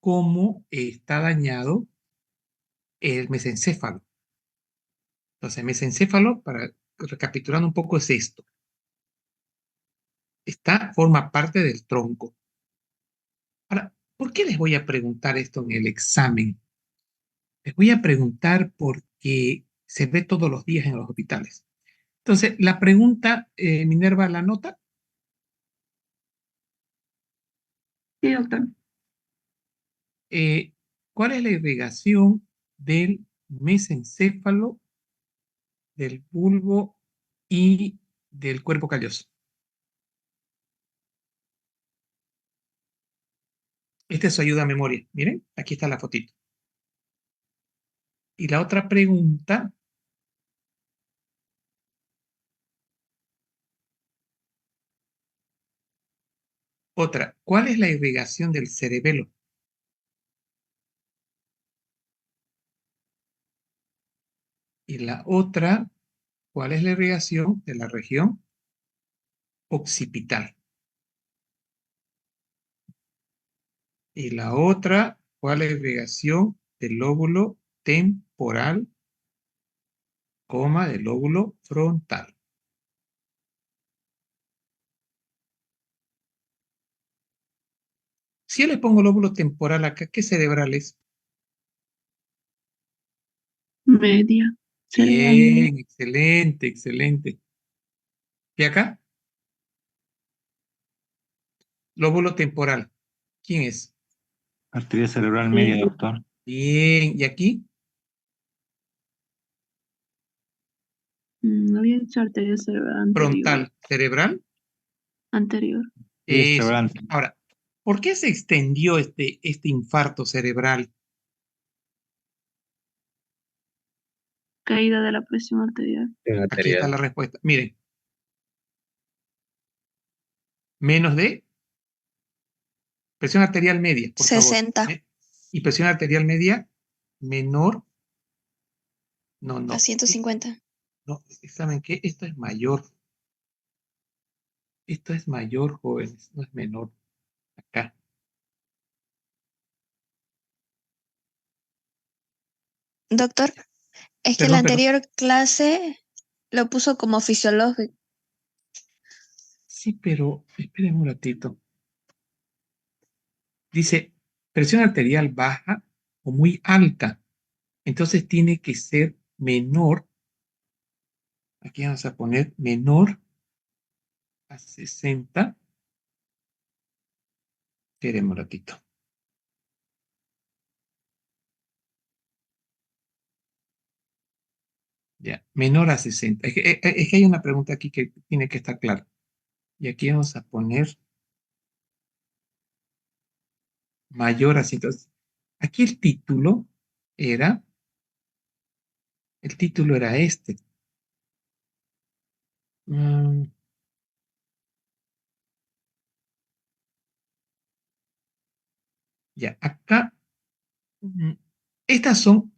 cómo está dañado el mesencéfalo. Entonces, el mesencéfalo, para recapitulando un poco, es esto. Forma parte del tronco. Ahora, ¿por qué les voy a preguntar esto en el examen? Les voy a preguntar porque se ve todos los días en los hospitales. Entonces, la pregunta, Minerva, la nota, Sí, doctor. eh, ¿cuál es la irrigación del mesencéfalo, del bulbo y del cuerpo calloso? Esta es su ayuda a memoria. Miren, aquí está la fotito. Y la otra pregunta, ¿cuál es la irrigación del cerebelo? Y la otra, ¿cuál es la irrigación de la región occipital? Y la otra, ¿cuál es la irrigación del lóbulo temporal, del lóbulo frontal? Si yo le pongo lóbulo temporal acá, ¿qué cerebral es? Media. Cerebral media. Bien, excelente, excelente. ¿Y acá? Lóbulo temporal. ¿Quién es? Arteria cerebral media, doctor. Bien, ¿y aquí? No había dicho arteria cerebral anterior. Frontal, cerebral. Anterior. Y Eso. cerebral. Ahora, ¿por qué se extendió este infarto cerebral? Caída de la presión arterial. En Aquí está arterial. la respuesta. Miren, menos de presión arterial media, por favor. 60 Y presión arterial media menor. No, a no. 150. No, ¿saben qué? Esto es mayor. Esto es mayor, jóvenes, no es menor. Acá. Doctor, es que la Perdón, perdón. anterior clase lo puso como fisiológico. Sí, pero esperen un ratito. Dice presión arterial baja o muy alta. Entonces tiene que ser menor. Aquí vamos a poner menor a 60. Esperemos un ratito. Ya, menor a 60. Es que hay una pregunta aquí que tiene que estar clara. Y aquí vamos a poner mayor a 100. Aquí era, el título era este. Mm, ya, acá. Estas son,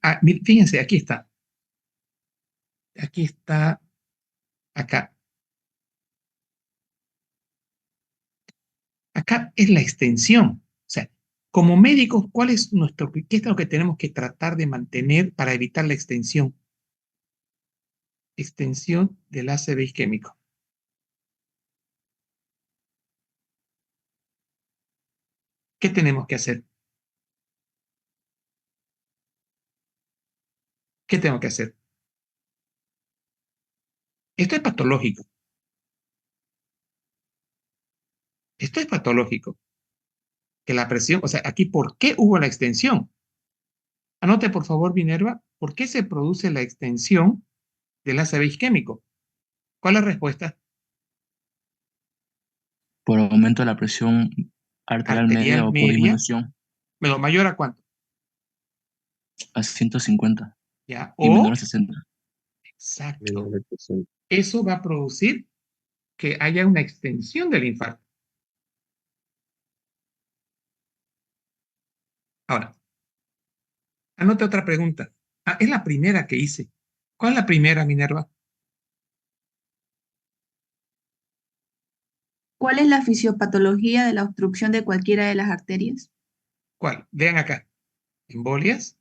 fíjense, aquí está. Aquí está, acá. acá es la extensión. O sea, como médicos, ¿qué es lo que tenemos que tratar de mantener para evitar la extensión? Extensión del ACV isquémico. ¿Qué tenemos que hacer? ¿Qué tengo que hacer? Esto es patológico. Esto es patológico. Que la presión, o sea, aquí, ¿por qué hubo la extensión? Anote, por favor, Minerva, ¿por qué se produce la extensión del ACV isquémico? ¿Cuál es la respuesta? Por aumento de la presión arterial media Arterial o por media, disminución bueno, ¿mayor a cuánto? a 150 ¿Ya? y menor a O, 60. exacto, Menor de 60. eso va a producir que haya una extensión del infarto. Ahora, anote otra pregunta. Ah, es la primera que hice. ¿Cuál es la primera, Minerva? ¿Cuál es la fisiopatología de la obstrucción de cualquiera de las arterias? ¿Cuál? Vean acá. Embolias,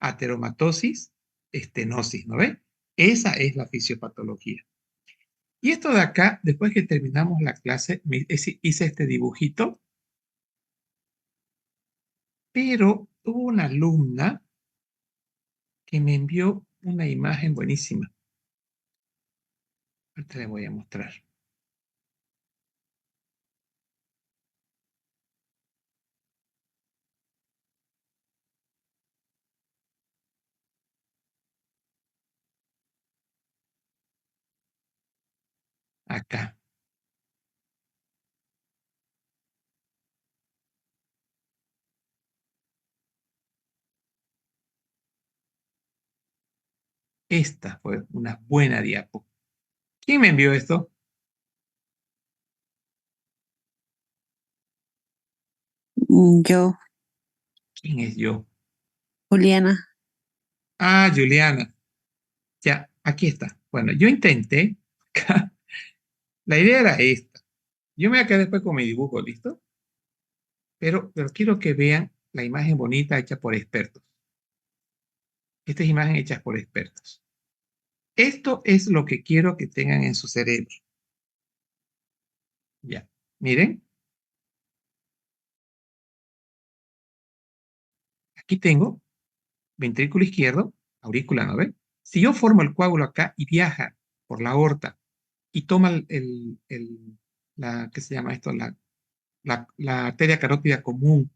ateromatosis, estenosis, ¿no ve? Esa es la fisiopatología. Y esto de acá, después que terminamos la clase, hice este dibujito, pero hubo una alumna que me envió una imagen buenísima. Ahorita le voy a mostrar. Acá. Esta fue una buena diapo. ¿Quién me envió esto? Yo, ¿Quién es yo? Juliana. Ah, Juliana. Ya, aquí está. Bueno, yo intenté. La idea era esta. Yo me voy a quedar después con mi dibujo, ¿listo? Pero quiero que vean la imagen bonita hecha por expertos. Esta es imagen hecha por expertos. Esto es lo que quiero que tengan en su cerebro. Ya, miren. Aquí tengo ventrículo izquierdo, aurícula, ¿no ven? Si yo formo el coágulo acá y viaja por la aorta y toma ¿qué se llama esto? La arteria carótida común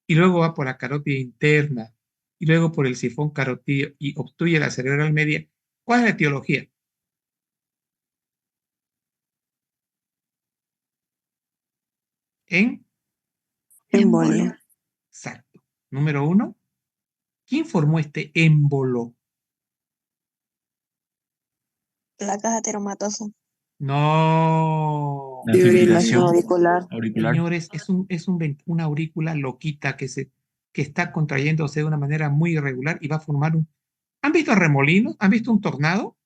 y luego va por la carótida interna y luego por el sifón carotídeo y obstruye la cerebral media, ¿cuál es la etiología? En Embolia. exacto. Número 1, ¿quién formó este émbolo? Placas ateromatosa. No, La Fibrilación fibrilación auricular. auricular. señores, una aurícula loquita que está contrayéndose de una manera muy irregular y va a formar un... ¿Han visto remolinos? ¿Han visto un tornado?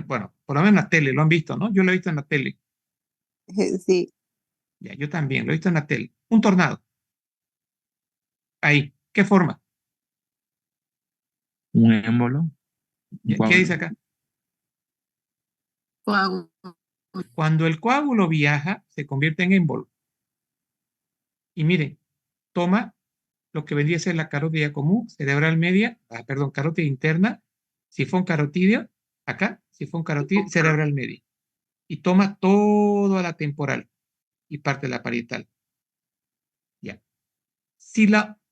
Bueno, por lo menos en la tele, lo han visto, ¿no? Yo lo he visto en la tele. Sí. Ya, yo también, lo he visto en la tele. Un tornado. Ahí. ¿Qué forma? Un émbolo. Un ¿Qué coágulo. dice acá? Coágulo. Cuando el coágulo viaja, se convierte en émbolo. Y miren, toma lo que vendría a ser la carótida común, cerebral media, carótida interna, sifón carotídeo, acá, sifón carotídeo, cerebral media. Y toma toda la temporal y parte de la parietal. Ya.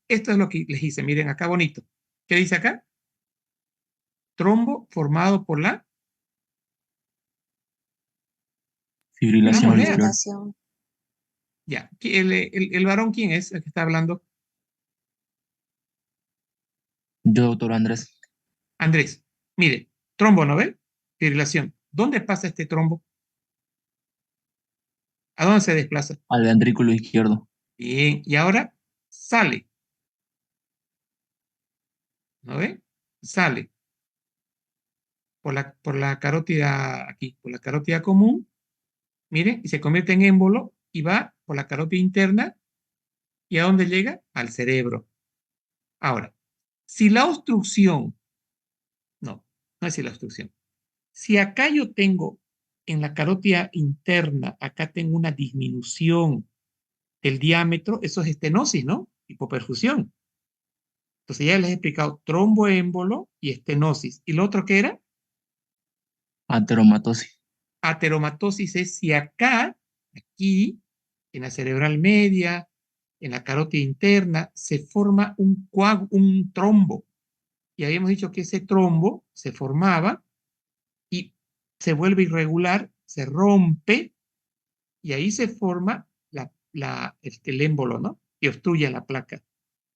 Esto es lo que les hice, miren acá bonito. ¿Qué dice acá? Trombo formado por la... Fibrilación Veamos, lean. auricular. Ya. ¿El varón quién es el que está hablando? Yo, doctor Andrés, Andrés. Mire, trombo, ¿no ve? Fibrilación. ¿Dónde pasa este trombo? ¿A dónde se desplaza? al ventrículo izquierdo. Bien. Y ahora sale. ¿No ve? Sale por la carótida aquí, por la carótida común, Miren, y se convierte en émbolo y va por la carótida interna. ¿Y a dónde llega? Al cerebro. Ahora, si la obstrucción, no es si la obstrucción. Si acá yo tengo en la carótida interna, acá tengo una disminución del diámetro, eso es estenosis, ¿no? Hipoperfusión. Entonces ya les he explicado tromboémbolo y estenosis. ¿Y lo otro qué era? Ateromatosis. Ateromatosis es si acá, aquí, en la cerebral media, en la carótida interna, se forma un trombo. Y habíamos dicho que ese trombo se formaba y se vuelve irregular, se rompe y ahí se forma el émbolo, ¿no? Y obstruye la placa.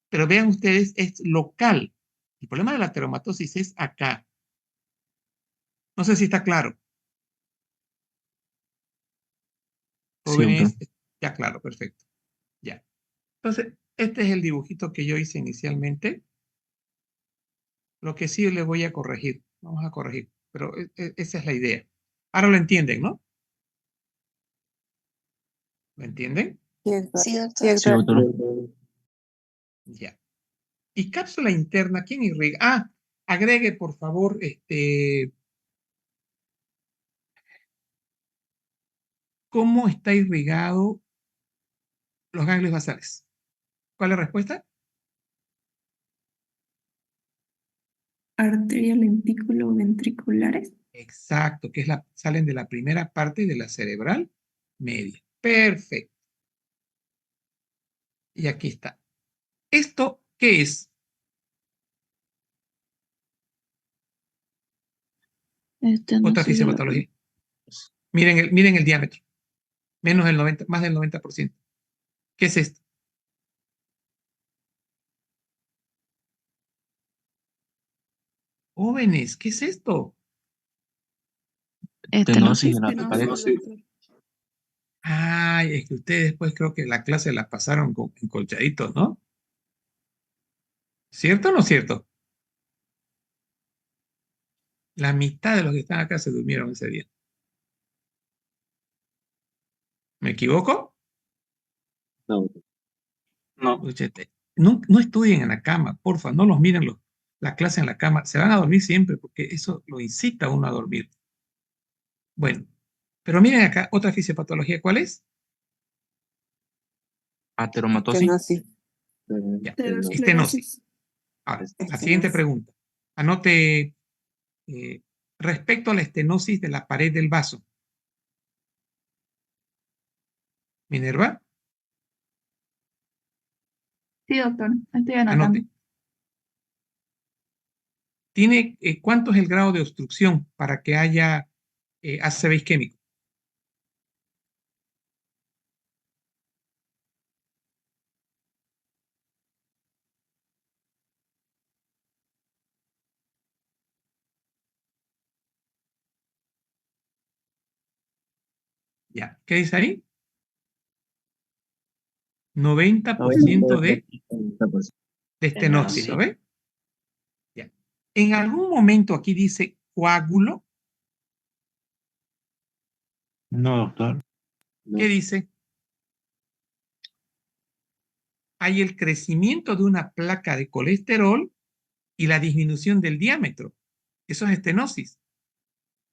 Pero vean ustedes, es local. El problema de la ateromatosis es acá. No sé si está claro. Sí, doctor. Jóvenes, ya claro, perfecto. Ya. Entonces, este es el dibujito que yo hice inicialmente. Lo que sí le voy a corregir. Vamos a corregir. Pero esa es la idea. Ahora lo entienden, ¿no? ¿Lo entienden? Sí, doctor. Sí, doctor. Ya. Y cápsula interna, ¿quién irriga? Ah, agregue, por favor, ¿cómo está irrigado los ganglios basales? ¿Cuál es la respuesta? Arteria lentículo ventriculares. Exacto, que salen de la primera parte de la cerebral media. Perfecto. Y aquí está. ¿Esto qué es? No Otra sé de la fisiopatología. Miren el diámetro. Menos del 90, más del 90%. ¿Qué es esto? Jóvenes, ¿qué es esto? Estenosis Estenosis. de la pared. Ay, es que ustedes después creo que la clase la pasaron con encolchaditos, ¿no? ¿Cierto o no cierto? La mitad de los que están acá se durmieron ese día. ¿Me equivoco? No, No, Escúchate, no estudien en la cama, porfa, no los miren la clase en la cama. Se van a dormir siempre porque eso lo incita a uno a dormir. Bueno, pero miren acá, otra fisiopatología, ¿cuál es? Ateromatosis. Ya, estenosis. Aterosclerosis. Ahora, la siguiente pregunta. Anote eh, respecto a la estenosis de la pared del vaso. Minerva, Sí, doctor, estoy anotando. anote. ¿Cuánto es el grado de obstrucción para que haya ACV isquémico? Ya, ¿qué dice ahí? 90% de estenosis, ¿lo ve? Ya. En algún momento aquí dice coágulo. no, doctor. ¿Qué dice? Hay el crecimiento de una placa de colesterol y la disminución del diámetro. Eso es estenosis.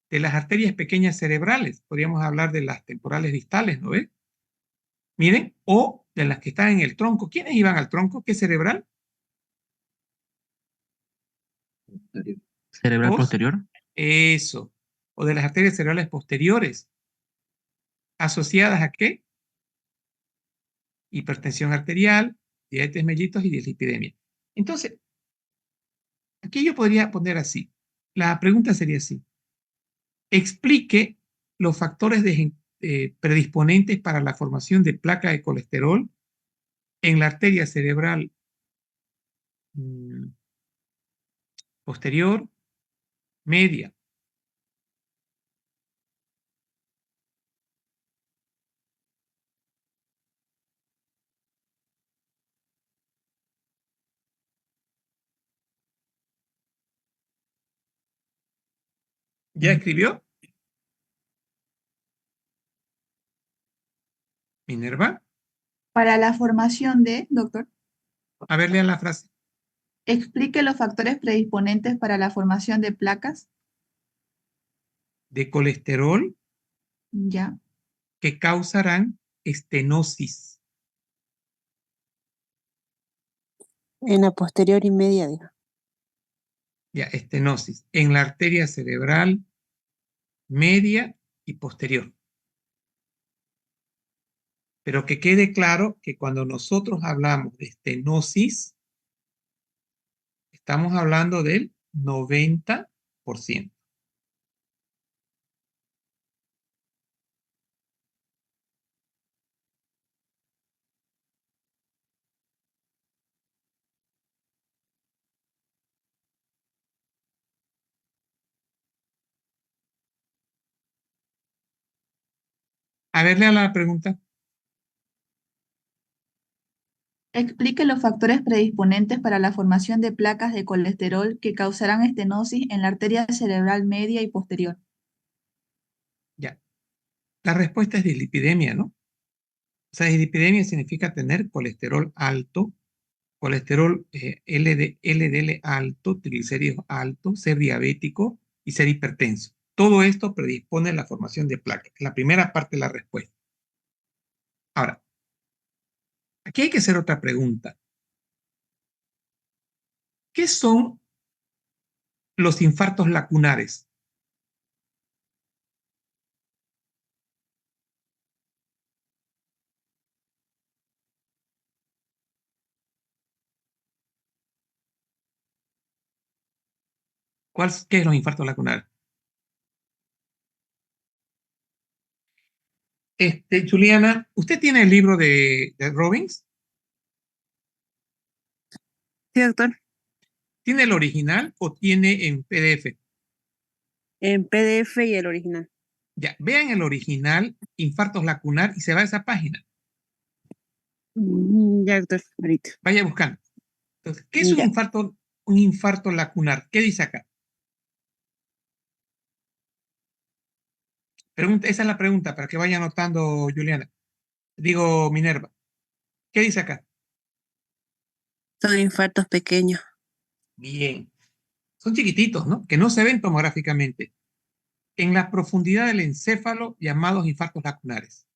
De las arterias pequeñas cerebrales, podríamos hablar de las temporales distales, ¿no ve? Miren, o de las que están en el tronco. ¿Quiénes iban al tronco? ¿Qué cerebral? Cerebral ¿Os? posterior. Eso. O de las arterias cerebrales posteriores. ¿Asociadas a qué? Hipertensión arterial, diabetes mellitus y dislipidemia. Entonces, aquí yo podría poner así. La pregunta sería así. Explique los factores predisponentes para la formación de placa de colesterol en la arteria cerebral mm, posterior, media. ¿Ya escribió? Minerva, Para la formación de, doctor, a ver, lea la frase. explique los factores predisponentes para la formación de placas. De colesterol Ya. que causarán estenosis. En la posterior y media, dijo. Ya, estenosis. En la arteria cerebral media y posterior. Pero que quede claro que cuando nosotros hablamos de estenosis, estamos hablando del 90%. A ver, lea la pregunta. Explique los factores predisponentes para la formación de placas de colesterol que causarán estenosis en la arteria cerebral media y posterior. Ya. La respuesta es dislipidemia, ¿no? O sea, dislipidemia significa tener colesterol alto, colesterol LDL alto, triglicéridos altos, ser diabético y ser hipertenso. Todo esto predispone a la formación de placas. La primera parte de la respuesta. Ahora, aquí hay que hacer otra pregunta. ¿Qué son los infartos lacunares? ¿Qué es los infartos lacunares? Juliana, ¿usted tiene el libro de Robbins? Sí, doctor. ¿Tiene el original o tiene en PDF? En PDF y el original. Ya, vean el original, infartos lacunar, y se va a esa página. Ya, doctor, ahorita. Vaya buscando. Entonces, ¿qué es Ya. un infarto lacunar? ¿Qué dice acá? Esa es la pregunta para que vaya anotando, Juliana. Digo, Minerva. ¿Qué dice acá? Son infartos pequeños. Bien. Son chiquititos, ¿no? Que no se ven tomográficamente. En la profundidad del encéfalo, llamados infartos lacunares.